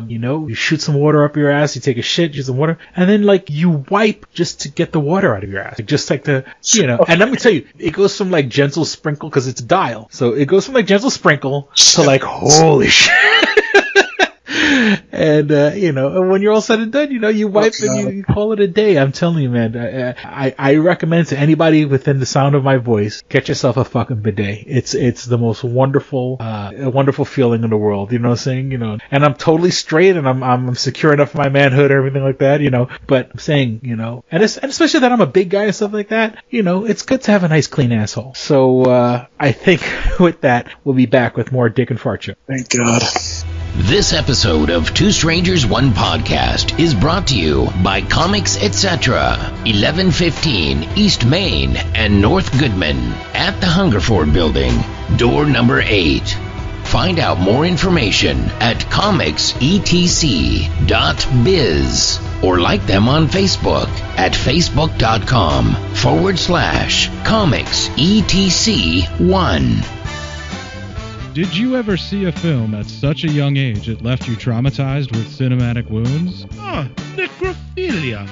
You shoot some water up your ass, you take a shit, use some water, and then like you wipe just to get the water out of your ass. Just like and let me tell you, it goes from like gentle sprinkle, because it's a dial, so it goes from like gentle sprinkle to like holy shit. And when you're all said and done, you wipe and you call it a day. I'm telling you, man. I recommend to anybody within the sound of my voice, get yourself a fucking bidet. It's the most wonderful feeling in the world. You know what I'm saying? And I'm totally straight and I'm secure enough in my manhood, everything like that. But I'm saying, and especially that I'm a big guy and stuff like that. It's good to have a nice clean asshole. So I think with that, we'll be back with more Dick and Fart Show. Thank God. This episode of Two Strangers, One Podcast is brought to you by Comics Etc., 1115 East Main and North Goodman at the Hungerford Building, door number 8. Find out more information at comicsetc.biz or like them on Facebook at facebook.com/comicsetc1. Did you ever see a film at such a young age it left you traumatized with cinematic wounds? Necrophilia.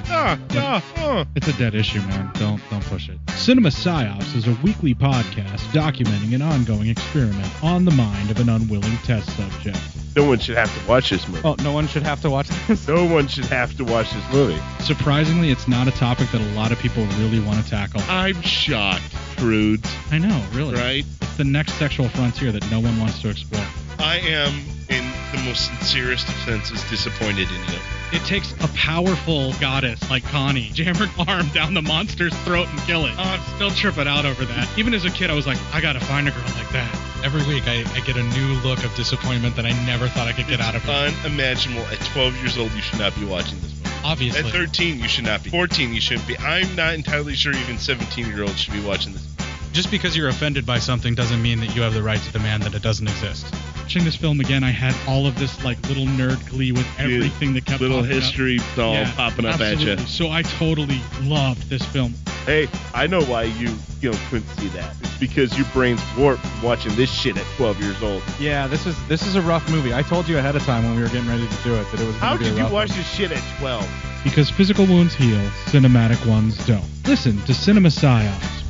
It's a dead issue, man. Don't push it. Cinema Psyops is a weekly podcast documenting an ongoing experiment on the mind of an unwilling test subject. No one should have to watch this movie. Oh, no one should have to watch this? No one should have to watch this movie. Surprisingly, it's not a topic that a lot of people really want to tackle. I'm shocked, prudes. I know, really. Right? It's the next sexual frontier that no one wants to explore. I am, in the most sincerest of senses, disappointed in you. It takes a powerful goddess like Connie, jam her arm down the monster's throat and kill it. Oh, I'm still tripping out over that. Even as a kid, I was like, I gotta find a girl like that. Every week, I get a new look of disappointment that I never thought I could get out of her. Unimaginable. At 12 years old, you should not be watching this movie. Obviously. At 13, you should not be. 14, you shouldn't be. I'm not entirely sure even 17-year-olds should be watching this movie. Just because you're offended by something doesn't mean that you have the right to demand that it doesn't exist. Watching this film again, I had all of this like little nerd glee with everything that kept little popping history up. all popping up absolutely. at you. So I totally loved this film. Hey, I know why you couldn't see that. It's because your brain's warped from watching this shit at 12 years old. Yeah, this is a rough movie. I told you ahead of time when we were getting ready to do it that it was going to be a rough How did you watch one. this shit at 12? Because physical wounds heal, cinematic ones don't. Listen to Cinema Psyops.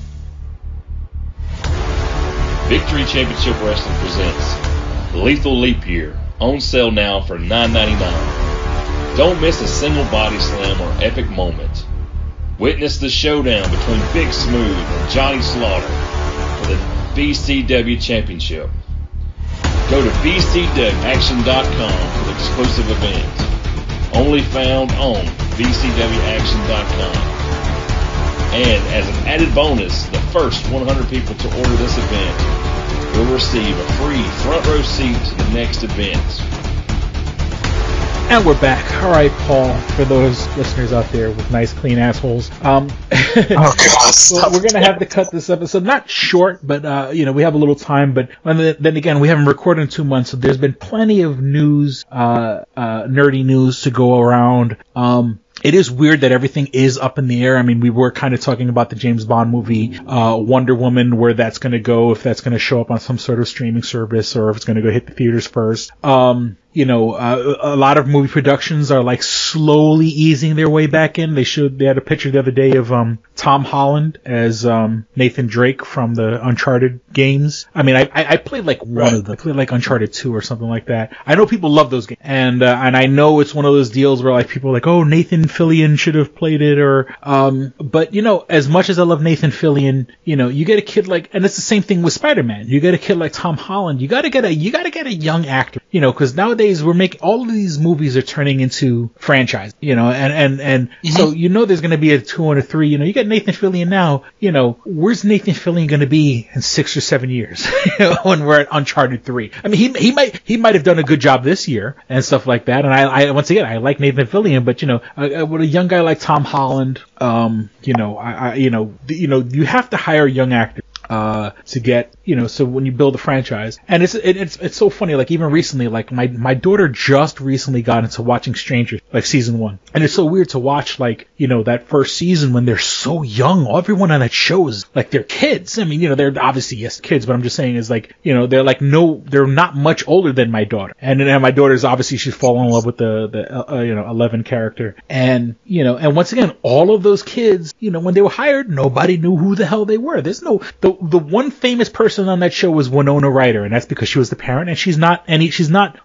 Victory Championship Wrestling presents Lethal Leap Year, on sale now for $9.99. Don't miss a single body slam or epic moment. Witness the showdown between Big Smooth and Johnny Slaughter for the BCW Championship. Go to bcwaction.com for exclusive events. Only found on bcwaction.com. And as an added bonus, the first 100 people to order this event will receive a free front row seat to the next event. And we're back. All right, Paul, for those listeners out there with nice, clean assholes. Oh, God. Well, we're going to have to cut this episode. Not short, but, we have a little time. But then again, we haven't recorded in 2 months, so there's been plenty of news, nerdy news to go around. It is weird that everything is up in the air. I mean, we were kind of talking about the James Bond movie, Wonder Woman, where that's going to go, if that's going to show up on some sort of streaming service or if it's going to go hit the theaters first. A lot of movie productions are like slowly easing their way back in. They had a picture the other day of Tom Holland as Nathan Drake from the Uncharted games. I mean, I played like one of them. I played like Uncharted 2 or something like that. I know people love those games, and I know it's one of those deals where like people are like, oh, Nathan Fillion should have played it, but as much as I love Nathan Fillion, you get a kid like, and it's the same thing with Spider-Man. You get a kid like Tom Holland. You got to get a young actor, because nowadays we're making all of these movies are turning into franchise, and so there's going to be a 2 and a 3. You got Nathan Fillion now. Where's Nathan Fillion going to be in 6 or 7 years? When we're at Uncharted 3. I mean, he might have done a good job this year and stuff like that. And I once again, I like Nathan Fillion, but with a young guy like Tom Holland, you have to hire young actors to get, so when you build a franchise. And it's so funny, like even recently, like my daughter just recently got into watching Stranger, like season 1. And it's so weird to watch, like, that first season when they're so young. Everyone on that show is like, they're kids. I mean, they're obviously, yes, kids, but I'm just saying is like, they're like, they're not much older than my daughter. And then my daughter's obviously, she's fallen in love with the 11 character. And, and once again, all of those kids, when they were hired, nobody knew who the hell they were. There's the one famous person on that show was Winona Ryder, and that's because she was the parent, and she's not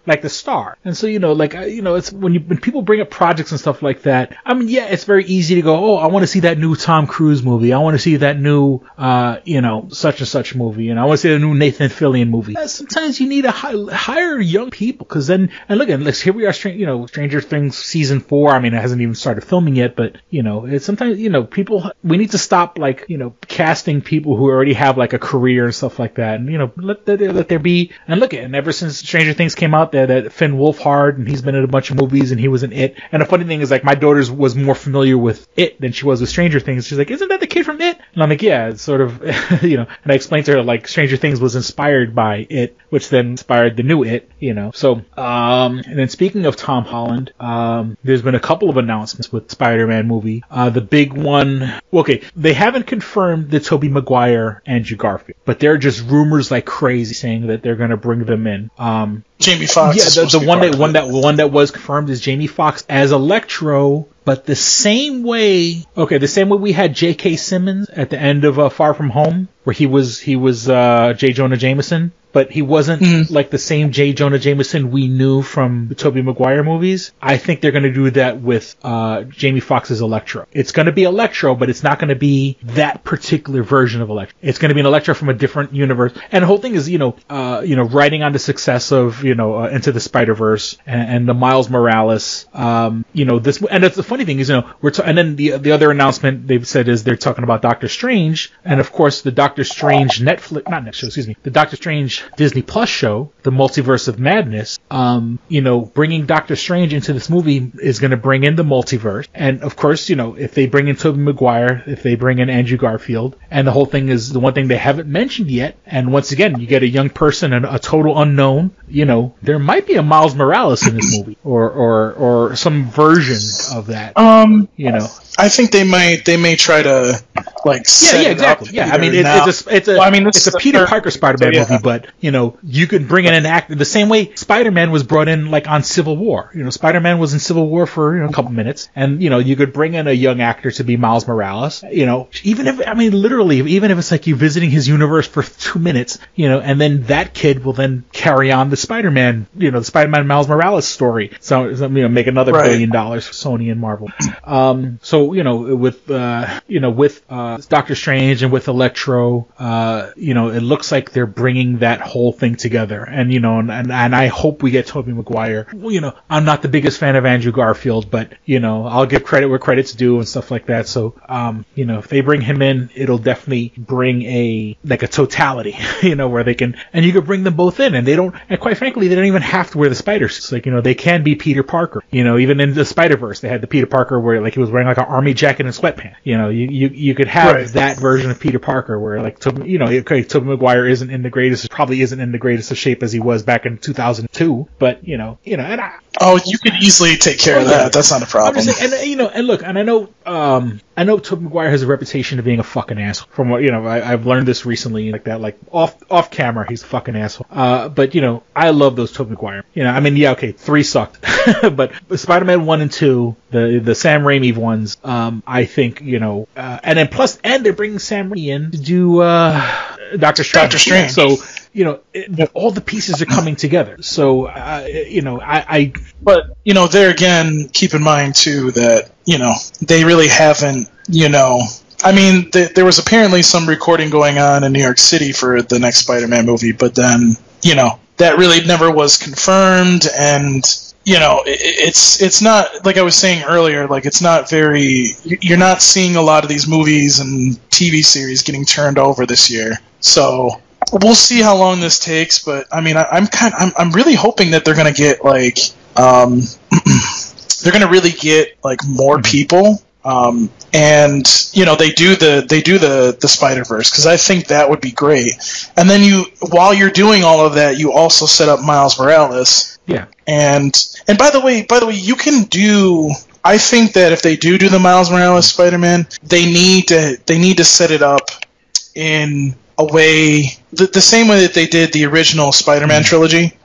like the star. And so, it's when people bring up projects and stuff like that, I mean, yeah, it's very easy to go, oh, I want to see that new Tom Cruise movie. I want to see that new, such and such movie. I want to see the new Nathan Fillion movie. Sometimes you need to hire young people, because then, and look, here we are, Stranger Things season 4. I mean, it hasn't even started filming yet, but, it's sometimes, we need to stop, like, casting people who already have like a career and stuff like that, and let there be. And look, and ever since Stranger Things came out, there that Finn Wolfhard, and he's been in a bunch of movies, and he was in It. And the funny thing is, like, my daughter was more familiar with It than she was with Stranger Things. She's like, isn't that the kid from It? And I'm like, yeah, it's sort of, and I explained to her, like, Stranger Things was inspired by It, which then inspired the new It, So, and then speaking of Tom Holland, there's been a couple of announcements with Spider-Man movie. The big one, okay, they haven't confirmed the Tobey Maguire Andrew Garfield, but there are just rumors like crazy saying that they're going to bring them in. Jamie Foxx. Yeah, the one that was confirmed is Jamie Foxx as Electro, but the same way we had J.K. Simmons at the end of Far From Home, where he was J. Jonah Jameson. But he wasn't like the same J. Jonah Jameson we knew from the Tobey Maguire movies. I think they're going to do that with Jamie Foxx's Electro. It's going to be Electro, but it's not going to be that particular version of Electro. It's going to be an Electro from a different universe. And the whole thing is, riding on the success of, Into the Spider-Verse and the Miles Morales. This, and that's the funny thing is, and then the other announcement they've said is they're talking about Doctor Strange, and of course the Doctor Strange the Doctor Strange Disney Plus show, The Multiverse of Madness. Bringing Doctor Strange into this movie is going to bring in the multiverse. And of course, if they bring in Tobey Maguire, if they bring in Andrew Garfield, and the whole thing is the one thing they haven't mentioned yet. And once again, you get a young person and a total unknown. There might be a Miles Morales in this movie, or some version of that. I think they may try to set exactly. up. Yeah, I mean, it's a Peter Parker Spider-Man movie, but you could bring in an actor the same way Spider-Man was brought in like on Civil War. Spider-Man was in Civil War for a couple minutes, and you could bring in a young actor to be Miles Morales. Even if it's like you visiting his universe for 2 minutes, and then that kid will then carry on the Spider-Man, the Spider-Man Miles Morales story. So make another $1 billion for Sony and Marvel. With Doctor Strange and with Electro, it looks like they're bringing that whole thing together. And and I hope we get Tobey Maguire. I'm not the biggest fan of Andrew Garfield, but I'll give credit where credit's due and stuff like that. So if they bring him in, it'll definitely bring a totality, where they can, and you could bring them both in, and quite frankly, they don't even have to wear the spider suits. They can be Peter Parker. Even in the Spider-Verse, they had the Peter Parker where he was wearing like an army jacket and sweatpants. You could have that version of Peter Parker where Tobey Maguire probably isn't in the greatest of shape as he was back in 2002, but you could easily take care of that. That's not a problem. I know Tobey Maguire has a reputation of being a fucking asshole. From what I've learned this recently, off camera, he's a fucking asshole. But I love those Tobey Maguire. 3 sucked, but Spider-Man 1 and 2, the Sam Raimi ones, I think and they're bringing Sam Raimi in to do Doctor Strange. So all the pieces are coming together. So But there again, keep in mind too that they really haven't. There was apparently some recording going on in New York City for the next Spider-Man movie, but then that really never was confirmed, and it's not, like I was saying earlier, it's not very, you're not seeing a lot of these movies and TV series getting turned over this year. So we'll see how long this takes, but I'm really hoping that they're going to get they're going to really get more people. And they do the Spider-Verse, because I think that would be great. And then while you're doing all of that, you also set up Miles Morales. Yeah. And by the way, you can do. I think that if they do the Miles Morales Spider-Man, they need to set it up in a way, the same way that they did the original Spider-Man trilogy.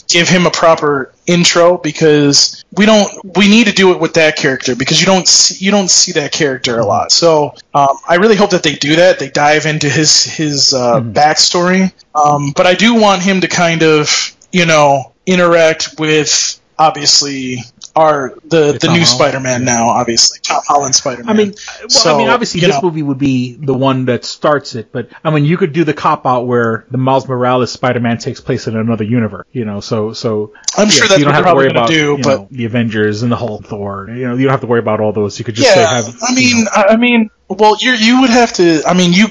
Give him a proper intro, because we need to do it with that character, because you don't see that character a lot. So I really hope that they do that. They dive into his backstory. But I do want him to kind of interact with, obviously, the new Spider-Man now, obviously, Tom Holland Spider-Man. Obviously this movie would be the one that starts it, but you could do the cop out where the Miles Morales Spider-Man takes place in another universe, So I'm sure that's you don't what have they're to worry probably going to do, but the Avengers and the Hulk, Thor. You don't have to worry about all those. You could just well, you would have to.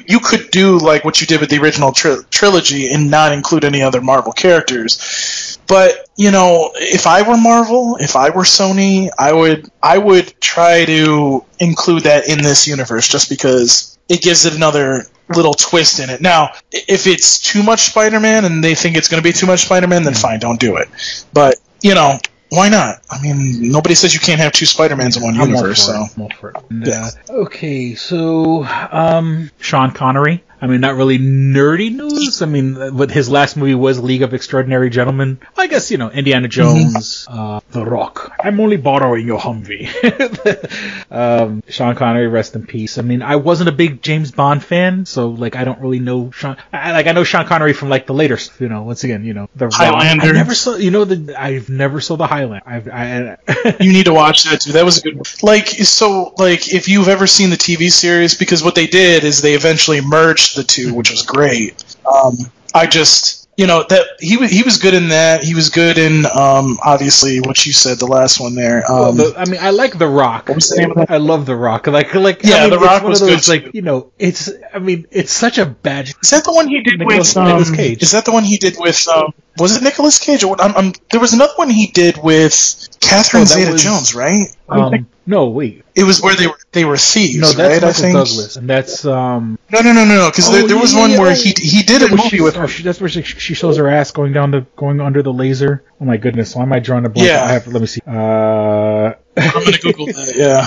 You could do like what you did with the original trilogy and not include any other Marvel characters. But if I were Marvel, if I were Sony, I would try to include that in this universe, just because it gives it another little twist in it. Now, if it's too much Spider-Man and they think it's going to be too much Spider-Man, then fine, don't do it. But why not? Nobody says you can't have 2 Spider-Mans in one universe. Okay, so Sean Connery. Not really nerdy news. What his last movie was League of Extraordinary Gentlemen. I guess, Indiana Jones, The Rock. I'm only borrowing your Humvee. Sean Connery, rest in peace. I wasn't a big James Bond fan, so, I don't really know Sean. I know Sean Connery from, the later, once again, The Rock. Highlander. I never saw, I've never saw the Highlander. You need to watch that, too. That was a good one. If you've ever seen the TV series, because what they did is they eventually merged the two, which was great. That he was good in that. He was good in obviously what you said, the last one there. I like The Rock. What was the name of that? I love The Rock. The Rock was good. It's such a bad. Is that the one he did with Nicolas Cage? Is that the one he did with? Was it Nicolas Cage? There was another one he did with Catherine Zeta-Jones, right? No, wait. It was where they were thieves, no, that's right? I think Douglas, and that's No, because there was one where he did a movie with her. That's where she shows her ass going under the laser. Oh my goodness, why am I drawing a blank? Yeah. Let me see. I'm gonna Google that. Yeah.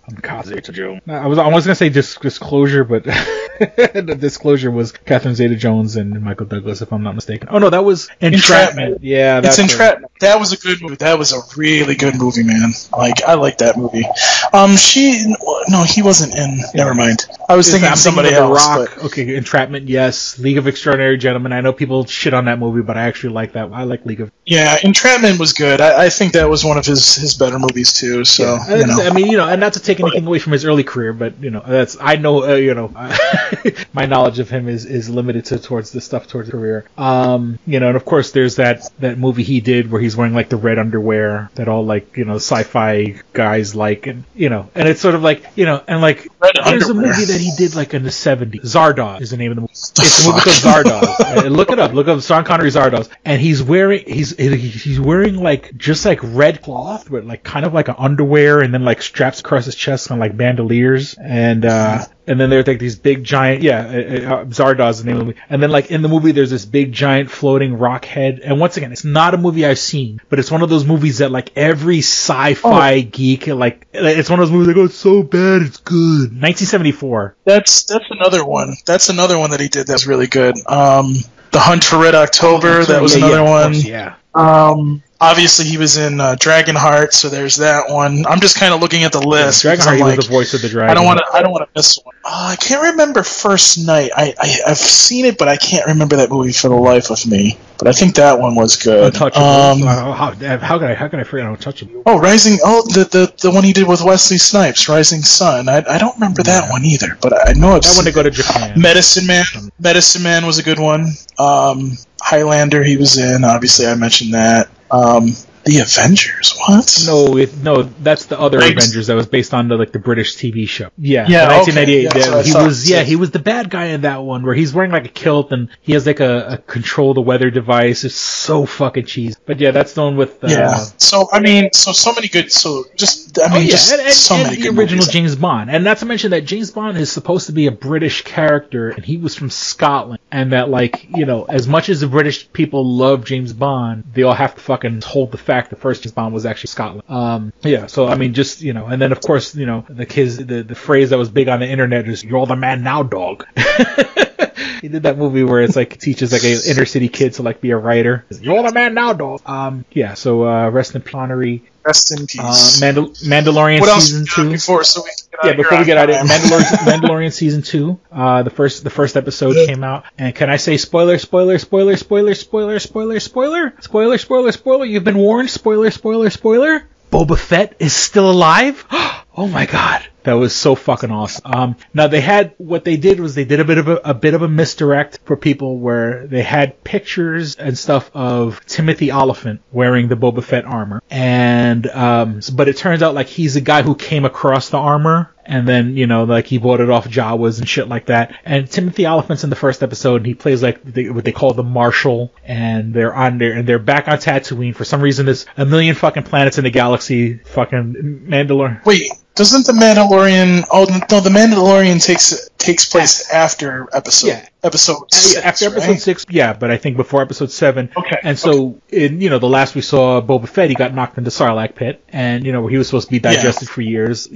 Kamikaze to Joe. I was gonna say disclosure, but the disclosure was Catherine Zeta-Jones and Michael Douglas, if I'm not mistaken. Oh no, that was Entrapment. Yeah, it's Entrapment. That was a good movie. That was a really good movie, man. Like, I like that movie. He wasn't in. Never mind. I was thinking of somebody else. The Rock. Okay, Entrapment. Yes, League of Extraordinary Gentlemen. I know people shit on that movie, but I actually like that. I like League of. Yeah, Entrapment was good. I think that was one of his better movies too. So I mean, and not to take anything away from his early career, but that's my knowledge of him is limited towards the stuff towards his career. And of course there's that movie he did where he's wearing like the red underwear that all like sci-fi guys like, and it's sort of like and like there's a movie that he did like in the 70s. Zardoz is the name of the movie. It's a movie called Zardoz. Look it up. Look up Sean Connery Zardoz, and he's wearing like just like red cloth with like kind of like an underwear and then like straps across his chest on like bandoliers, and then there's like these big giant, Zardoz is the name of the movie. And then like in the movie there's this big giant floating rock head. And once again, it's not a movie I've seen, but it's one of those movies that like every sci-fi geek, like it's one of those movies that goes so bad it's good. 1974. That's another one. That's another one that he did that's really good. The Hunt for Red October, that was another one. Course, yeah. Obviously, he was in Dragonheart, so there's that one. I'm just kind of looking at the list. Dragonheart, he was the voice of the dragon. I don't want to miss one. I can't remember First Night. I've seen it, but I can't remember that movie for the life of me. But I think that one was good. Untouchable. How can I forget Untouchable? Oh, Rising. Oh, the one he did with Wesley Snipes, Rising Sun. I don't remember that one either, but I know I've seen. I want to go to Japan. Medicine Man was a good one. Highlander, he was in. Obviously, I mentioned that. The Avengers, what? No, that's the other Avengers that was based on the British TV show. Yeah, 1998. Okay. He was the bad guy in that one where he's wearing like a kilt and he has like a control the weather device. It's so fucking cheesy. But yeah, that's the one with. So many good. So many the good original movies. James Bond, and not to mention that James Bond is supposed to be a British character, and he was from Scotland, and that as much as the British people love James Bond, they all have to fucking hold the fact the first James Bond was actually Scotland. So I mean, and then of course, the phrase that was big on the internet is "You're the man now, dog." He did that movie where it's like teaches like an inner city kid to like be a writer. You're the man now, dog. So rest in peace, Connery. Rest in peace. Mandalorian what season 2. Before we get out of it, Mandalorian season 2. The first episode came out, and can I say spoiler? You've been warned. Spoiler. Boba Fett is still alive. Oh my god. That was so fucking awesome. Now what they did was they did a bit of a misdirect for people where they had pictures and stuff of Timothy Oliphant wearing the Boba Fett armor, and but it turns out like he's a guy who came across the armor. And then, like he bought it off Jawas and shit like that. And Timothy Oliphant's in the first episode, and he plays like what they call the Marshal, and they're on there, and they're back on Tatooine. For some reason, there's a million fucking planets in the galaxy. Fucking Mandalorian. Wait, doesn't the Mandalorian? Oh no, the Mandalorian takes place after episode 6. After episode right? 6, yeah, but I think before episode 7. Okay. And so, in the last we saw Boba Fett, he got knocked into Sarlacc pit, and where he was supposed to be digested for years,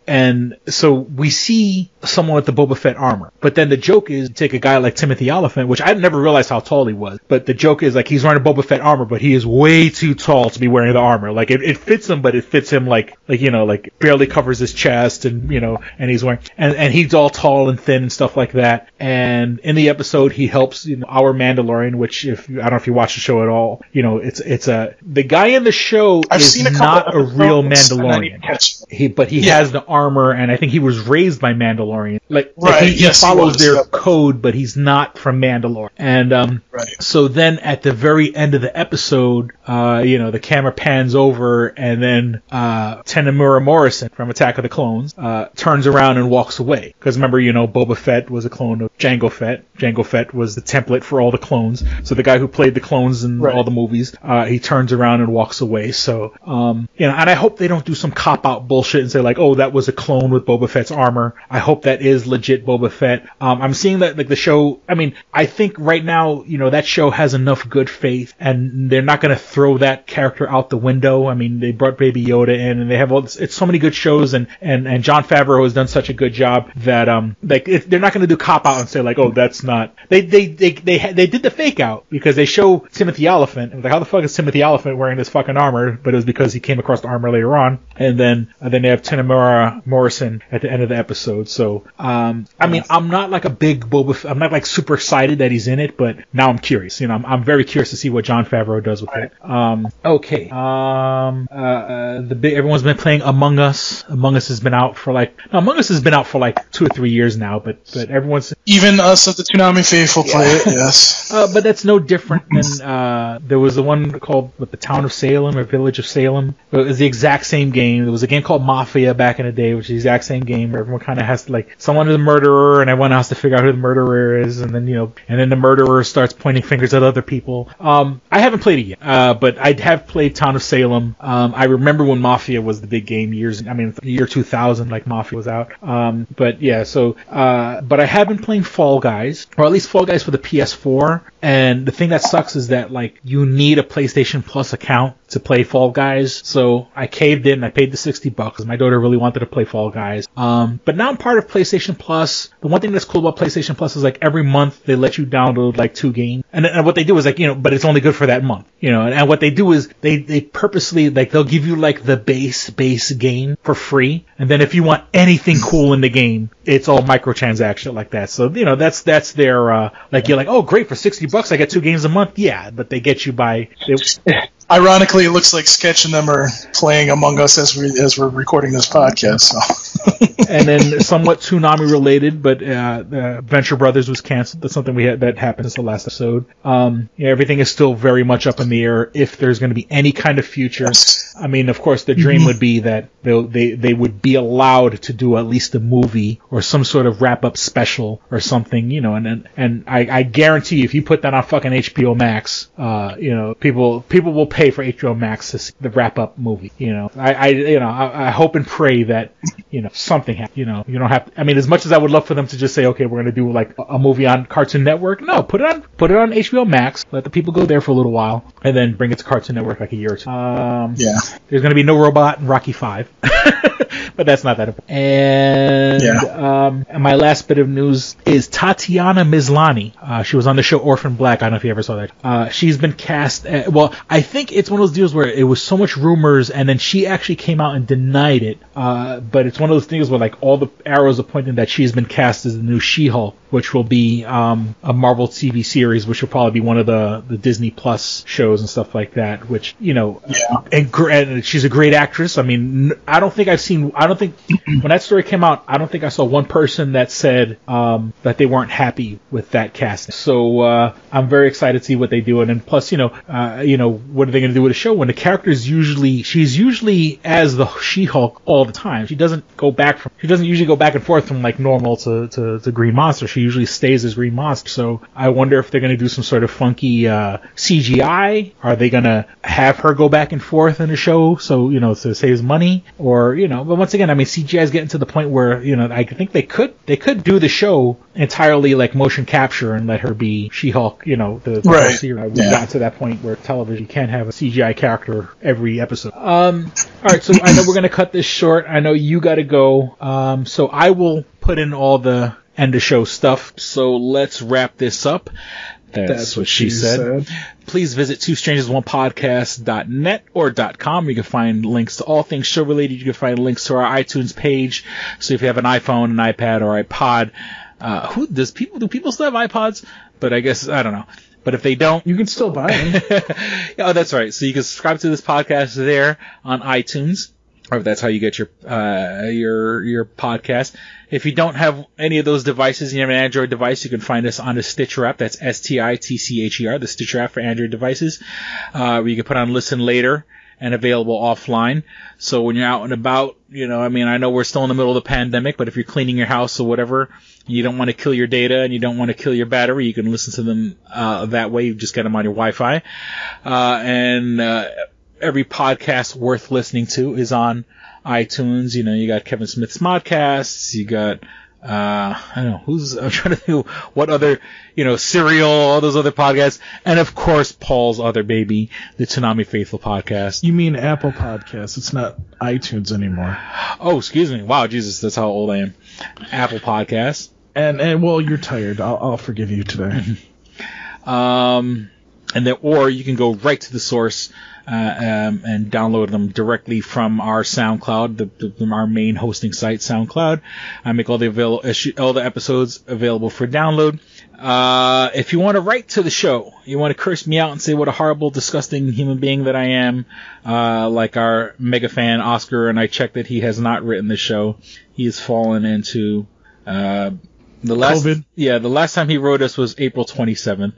and so we see someone with the Boba Fett armor. But then the joke is, take a guy like Timothy Oliphant, which I never realized how tall he was, but the joke is like he's wearing a Boba Fett armor, but he is way too tall to be wearing the armor. Like it fits him, but it fits him like barely covers his chest, and and he's wearing and he's all tall and thin and stuff like that. And in the episode, he helps our Mandalorian, which I don't know if you watch the show at all, it's the guy in the show is not a real Mandalorian. He has the armor, and I think he was raised by Mandalorian. He follows their code, but he's not from Mandalore. And so then at the very end of the episode, the camera pans over, and then Tenemura Morrison from Attack of the Clones turns around and walks away. Because remember, Boba Fett was a clone of Jango Fett. Jango Fett was the template for all the clones. So the guy who played the clones in all the movies, he turns around and walks away. So, and I hope they don't do some cop-out bullshit and say like, oh, that was a clone with Boba Fett's armor. I hope hope that is legit Boba Fett. I'm seeing that, like, the show, I mean, I think right now, that show has enough good faith, and they're not going to throw that character out the window. I mean, they brought Baby Yoda in, and they have it's so many good shows, and Jon Favreau has done such a good job that, they're not going to do cop out and say, like, oh, that's not, they did the fake out, because they show Timothy Olyphant, and like, how the fuck is Timothy Olyphant wearing this fucking armor? But it was because he came across the armor later on, and then they have Temuera Morrison at the end of the episode. So, I mean, I'm not like a big Boba Fett, I'm not like super excited that he's in it, but now I'm curious. I'm very curious to see what Jon Favreau does with it. Okay. Everyone's been playing Among Us. Among Us has been out for like 2 or 3 years now, but everyone's, even us at the Toonami faithful play it. Yes. But that's no different than there was the one called the Town of Salem or Village of Salem. It was the exact same game. There was a game called Mafia back in the day, which is the exact same game where everyone kind of has to, like, someone is a murderer and everyone has to figure out who the murderer is, and then the murderer starts pointing fingers at other people. I haven't played it yet, but I have played Town of Salem. I remember when Mafia was the big game the year 2000, like Mafia was out. But yeah, so but I have been playing Fall Guys, or at least Fall Guys for the PS4. And the thing that sucks is that, like, you need a PlayStation Plus account to play Fall Guys. So I caved in. I paid the $60 because my daughter really wanted to play Fall Guys. But now I'm part of PlayStation Plus. The one thing that's cool about PlayStation Plus is, like, every month they let you download like 2 games. And what they do is, like, but it's only good for that month. And what they do is they purposely, like, they'll give you like the base game for free. And then if you want anything cool in the game, it's all microtransaction like that. So, that's their, like, you're like, oh, great, for $60 I get 2 games a month. Yeah, but they get you by. Ironically, it looks like Sketch and them are playing Among Us as we're recording this podcast. So. And then somewhat Toonami related, but Venture Brothers was canceled. That's something that happened since the last episode. Everything is still very much up in the air if there's going to be any kind of future. Yes. I mean, of course, the dream would be that they would be allowed to do at least a movie or some sort of wrap-up special or something, and I guarantee you, if you put that on fucking HBO Max, people will pay for HBO Max to see the wrap-up movie. I hope and pray that something happens. You don't have to, I mean, as much as I would love for them to just say, okay, we're going to do like a movie on Cartoon Network, no, put it on HBO Max, let the people go there for a little while, and then bring it to Cartoon Network like a year or two. Yeah. There's going to be no robot in Rocky 5. But that's not that important. And my last bit of news is Tatiana Maslany. She was on the show Orphan Black. I don't know if you ever saw that. She's been cast. I think it's one of those deals where it was so much rumors, and then she actually came out and denied it. But it's one of those things where, like, all the arrows are pointing that she's been cast as the new She-Hulk, which will be a Marvel TV series, which will probably be one of the Disney Plus shows and stuff like that. Which and she's a great actress. I mean, I don't think when that story came out, I don't think I saw one person that said that they weren't happy with that casting. So I'm very excited to see what they do. And then plus, what are they going to do with the show when the character's she's usually as the She-Hulk all the time. She doesn't usually go back and forth from like normal to Green Monster. She usually stays as Green Monster. So I wonder if they're going to do some sort of funky CGI. Are they going to have her go back and forth in the show so to save money, or but once again, I mean, CGI is getting to the point where I think they could do the show entirely like motion capture and let her be She-Hulk. The right. Series. We've gotten to that point where television can't have a CGI character every episode. All right, so I know we're gonna cut this short. I know you got to go. So I will put in all the end of show stuff. So let's wrap this up. That's what she said. Please visit twostrangersonePodcast.net or .com. You can find links to all things show related. You can find links to our iTunes page. So if you have an iPhone, an iPad, or iPod, do people still have iPods? But I guess, I don't know. But if they don't, you can still buy them. Oh, that's right. So you can subscribe to this podcast there on iTunes, or if that's how you get your podcast. If you don't have any of those devices and you have an Android device, you can find us on the Stitcher app. That's STITCHER, the Stitcher app for Android devices, where you can put on Listen Later and available offline. So when you're out and about, I know we're still in the middle of the pandemic, but if you're cleaning your house or whatever, you don't want to kill your data and you don't want to kill your battery, you can listen to them that way. You just get them on your Wi-Fi. Every podcast worth listening to is on iTunes. You got Kevin Smith's Modcasts, you got I don't know I'm trying to think what other, Serial, all those other podcasts, and of course Paul's other baby, the Tsunami Faithful podcast. You mean Apple Podcasts? It's not iTunes anymore. Oh, excuse me. Wow, Jesus, that's how old I am. Apple Podcasts. And well, you're tired. I'll forgive you today. And then, or you can go right to the source and download them directly from our SoundCloud, our main hosting site, SoundCloud. I make all the episodes available for download. If you want to write to the show, you want to curse me out and say what a horrible, disgusting human being that I am, like our mega fan Oscar, and I checked that he has not written the show. He has fallen into COVID. Yeah, the last time he wrote us was April 27th.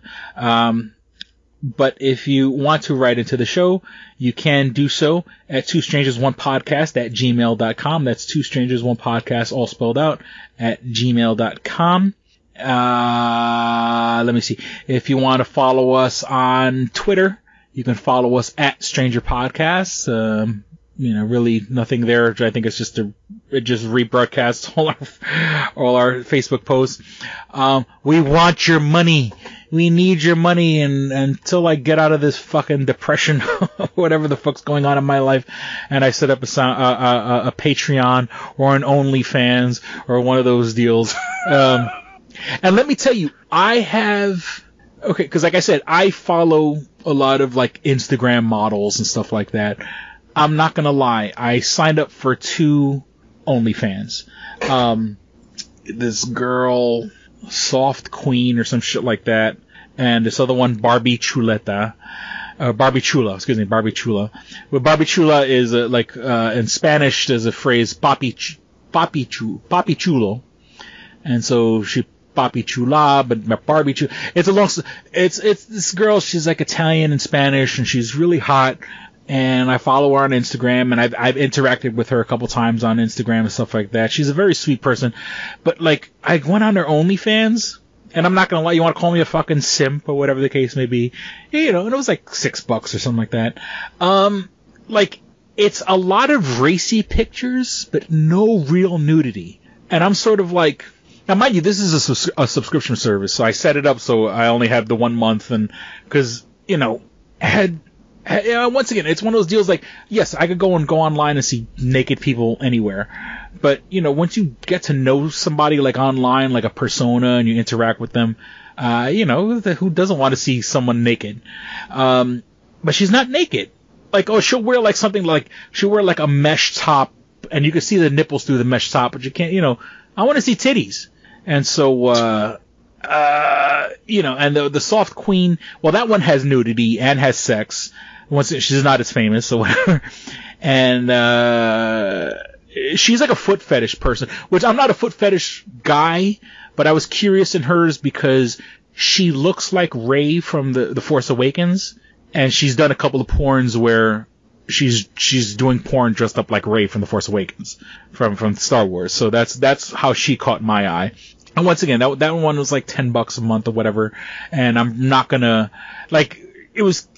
But if you want to write into the show, you can do so at twostrangersonepodcast@gmail.com. That's twostrangersonepodcast, all spelled out, at gmail.com. Let me see. If you want to follow us on Twitter, you can follow us at Stranger Podcasts. Really nothing there. I think it's just it just rebroadcasts all our Facebook posts. We want your money. We need your money, and until I get out of this fucking depression, whatever the fuck's going on in my life, and I set up a Patreon or an OnlyFans or one of those deals. And let me tell you, because like I said, I follow a lot of like Instagram models and stuff like that. I'm not gonna lie, I signed up for 2 OnlyFans. This girl, Soft Queen or some shit like that, and this other one, Barbie Chula. Well, Barbie Chula is in Spanish there's a phrase papi chulo, and so she Papi Chula, but Barbie Chula. It's this girl. She's like Italian and Spanish, and she's really hot. And I follow her on Instagram, and I've interacted with her a couple times on Instagram and stuff like that. She's a very sweet person. But, like, I went on her OnlyFans, and I'm not gonna lie, you want to call me a fucking simp or whatever the case may be. And it was like $6 or something like that. It's a lot of racy pictures, but no real nudity. And I'm sort of like, now mind you, this is a subscription service, so I set it up so I only have the 1 month, and, cause, once again, it's one of those deals like, yes, I could go online and see naked people anywhere. But, once you get to know somebody like online, like a persona, and you interact with them, who doesn't want to see someone naked? But she's not naked. She'll wear she'll wear like a mesh top, and you can see the nipples through the mesh top, but you can't, I want to see titties. And so, and the Soft Queen, well, that one has nudity and has sex. She's not as famous or whatever. And, she's like a foot fetish person, which I'm not a foot fetish guy, but I was curious in hers because she looks like Rey from the Force Awakens, and she's done a couple of porns where she's doing porn dressed up like Rey from the Force Awakens from Star Wars. So that's how she caught my eye. And once again, that one was like $10 a month or whatever, and I'm not gonna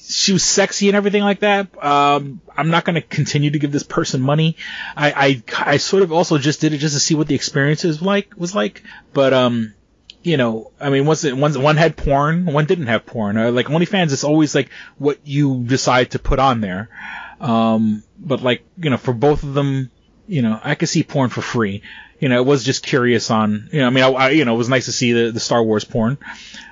she was sexy and everything like that. I'm not gonna continue to give this person money. I sort of also just did it just to see what the experience was like. But one had porn, one didn't have porn. Like OnlyFans, it's always like what you decide to put on there. But for both of them, I could see porn for free. It was just curious on, it was nice to see the Star Wars porn.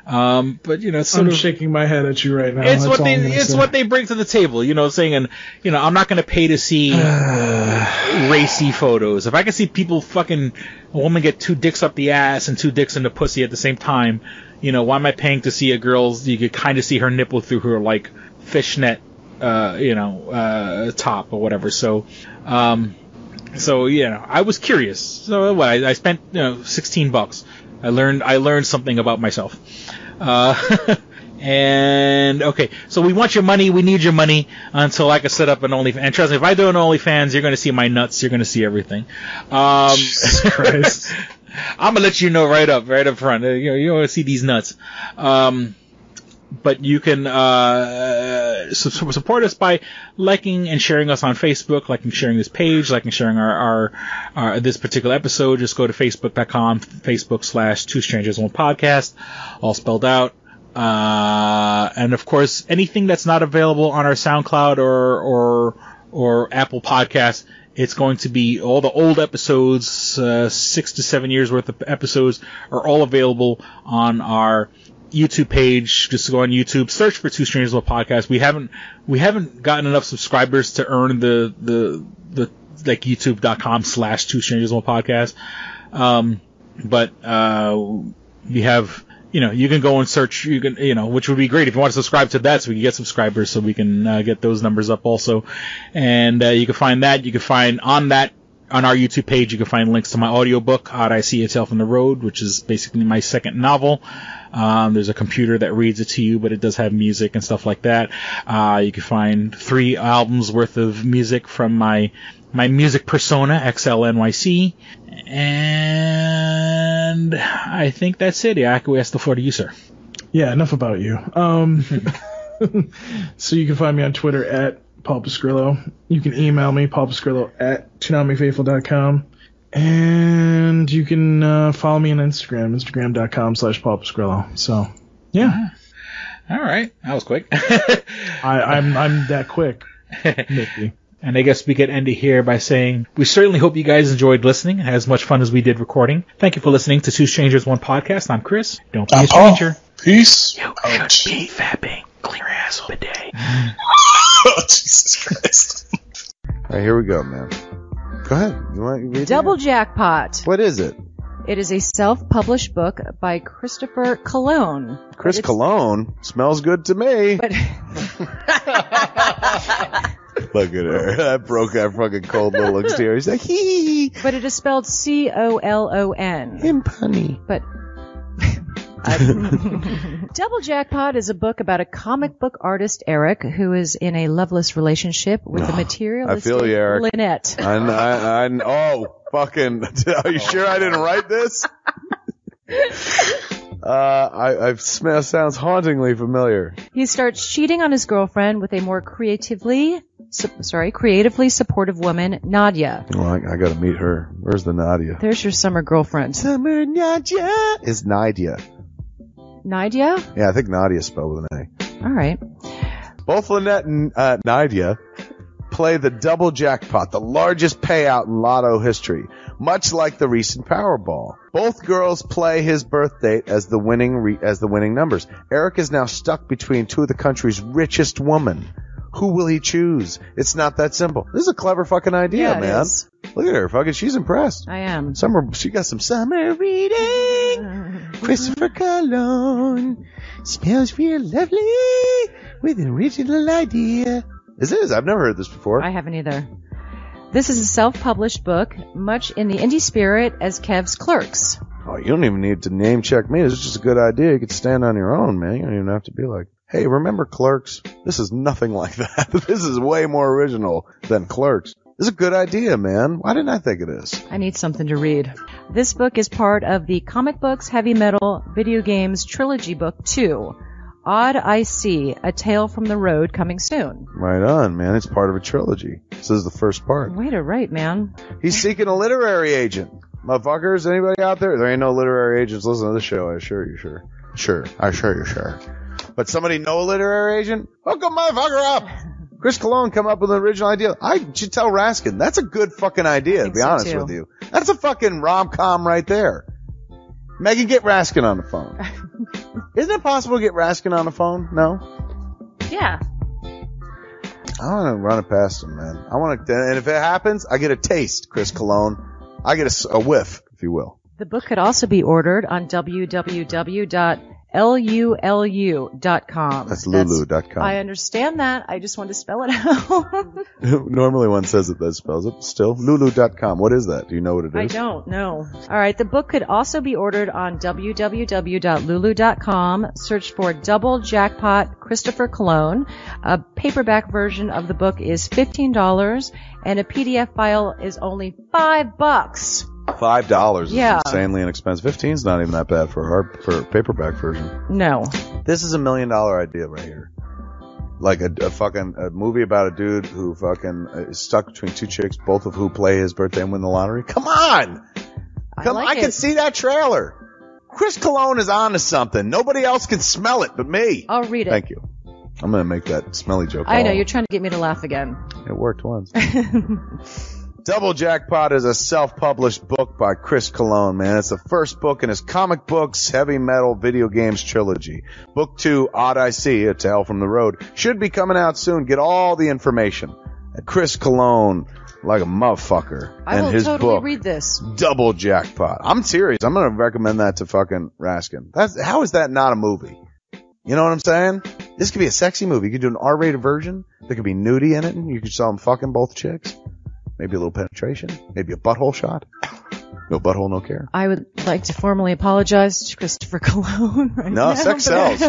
But, it's sort I'm shaking my head at you right now. It's what they bring to the table, saying, and, I'm not going to pay to see racy photos. If I can see people a woman get 2 dicks up the ass and 2 dicks in the pussy at the same time, why am I paying to see a girl's, you could kind of see her nipple through her, like, fishnet, top or whatever. So, I was curious. So what? I spent $16. I learned something about myself. And okay, so we want your money. We need your money until I can set up an OnlyFans. And trust me, if I do an OnlyFans, you're going to see my nuts. You're going to see everything. Jesus Christ. I'm gonna let you know right up front. You want to see these nuts. But you can support us by liking and sharing us on Facebook, liking, sharing this page, liking, sharing our this particular episode. Just go to facebook.com, Facebook/Two Strangers One Podcast, all spelled out. And of course, anything that's not available on our SoundCloud or Apple Podcasts, it's going to be all the old episodes, 6 to 7 years worth of episodes are all available on our YouTube page. Just go on YouTube, search for Two Strangers One Podcast. We haven't gotten enough subscribers to earn the like youtube.com/Two Strangers One Podcast. But we have, you can go and search, which would be great if you want to subscribe to that so we can get subscribers so we can get those numbers up also. And you can find that. You can find on our YouTube page, you can find links to my audiobook, How'd I See It Tell from the Road, which is basically my second novel. There's a computer that reads it to you, but it does have music and stuff like that. You can find 3 albums worth of music from my music persona, XLNYC. And I think that's it. Yeah, I acquiesce the floor to you, sir. Yeah, enough about you. So you can find me on Twitter at Paul Pascrillo. You can email me, paulpascrillo@ToonamiFaithful.com. And you can follow me on Instagram, instagram.com/Paul Pascrillo. So, yeah. All right. That was quick. I'm that quick. Nicky. And I guess we could end it here by saying we certainly hope you guys enjoyed listening and had as much fun as we did recording. Thank you for listening to Two Strangers One Podcast. I'm Chris. Don't be a stranger. Peace. You should be fapping. Clean your asshole bidet. Oh, Jesus Christ. All right, here we go, man. Go ahead. You want to read Double Jackpot. What is it? It is a self-published book by Christopher Cologne. Chris Cologne? Smells good to me. But look at her. That broke that fucking cold little exterior. He's like, hee. But it is spelled Colon. Him punny. But Double Jackpot is a book about a comic book artist, Eric, who is in a loveless relationship with a materialistic I feel you, Eric. Lynette. Oh, fucking. Are you sure I didn't write this? Sounds hauntingly familiar. He starts cheating on his girlfriend with a more creatively supportive woman, Nadia. Well, I gotta meet her. Where's the Nadia? There's your summer girlfriend. Summer Nadia is Nadia. Nadia? Yeah, I think Nadia spelled with an A. All right. Both Lynette and Nadia play the double jackpot, the largest payout in lotto history, much like the recent Powerball. Both girls play his birth date as the winning numbers. Eric is now stuck between two of the country's richest women. Who will he choose? It's not that simple. This is a clever fucking idea, man. Is. Look at her, fucking. She's impressed. I am. She got some summer reading. Christopher Cologne smells real lovely with an original idea. This is. I've never heard this before. I haven't either. This is a self-published book, much in the indie spirit as Kev's Clerks. Oh, you don't even need to name check me. This is just a good idea. You could stand on your own, man. You don't even have to be like, hey, remember Clerks? This is nothing like that. This is way more original than Clerks. This is a good idea, man. Why didn't I think of this? I need something to read. This book is part of the Comic Books, Heavy Metal, Video Games Trilogy Book 2. Odd I See, A Tale from the Road, coming soon. Right on, man. It's part of a trilogy. This is the first part. Way to write, man. He's seeking a literary agent. Motherfuckers, anybody out there? There ain't no literary agents listening to this show. I assure you, sure. Sure. I assure you, sure. But somebody know a literary agent? Hook a motherfucker up! Chris Cologne come up with an original idea. I should tell Raskin. That's a good fucking idea, to be honest with you. That's a fucking rom-com right there. Megan, get Raskin on the phone. Isn't it possible to get Raskin on the phone? No? Yeah. I want to run it past him, man. And if it happens, I get a taste, Chris Cologne. I get a whiff, if you will. The book could also be ordered on www.lulu.com. That's lulu.com. I understand that. I just want to spell it out. Normally one says it that spells it. Still, lulu.com. What is that? Do you know what it is? I don't know. All right. The book could also be ordered on www.lulu.com. Search for Double Jackpot Christopher Cologne. A paperback version of the book is $15, and a PDF file is only $5. $5 is Yeah. insanely inexpensive. 15's not even that bad for a paperback version. No. This is $1 million idea right here. Like a fucking movie about a dude who fucking is stuck between two chicks, both of who play his birthday and win the lottery. Come on! I can see that trailer. Chris Cologne is on to something. Nobody else can smell it but me. I'll read it. Thank you. I'm going to make that smelly joke. I know, you're trying to get me to laugh again. It worked once. Double Jackpot is a self-published book by Chris Cologne, man. It's the first book in his comic books, heavy metal, video games trilogy. Book 2, Odd I See, A Tale from the Road, should be coming out soon. Get all the information at Chris Cologne, like a motherfucker. I and will his totally book, read this. Double Jackpot. I'm serious. I'm going to recommend that to fucking Raskin. How is that not a movie? You know what I'm saying? This could be a sexy movie. You could do an R-rated version. There could be nudie in it, and you could show them fucking both chicks. Maybe a little penetration. Maybe a butthole shot. No butthole, no care. I would like to formally apologize to Christopher Cologne right now. No, sex sells.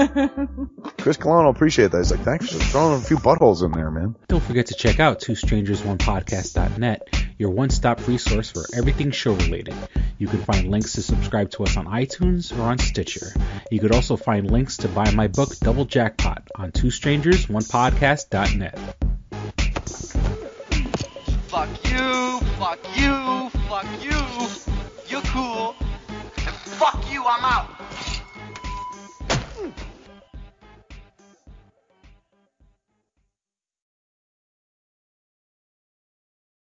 Chris Cologne will appreciate that. He's like, thanks for throwing a few buttholes in there, man. Don't forget to check out twostrangersonepodcast.net, your one-stop resource for everything show-related. You can find links to subscribe to us on iTunes or on Stitcher. You could also find links to buy my book, Double Jackpot, on twostrangersonepodcast.net. Fuck you, fuck you, fuck you. You're cool. And fuck you, I'm out.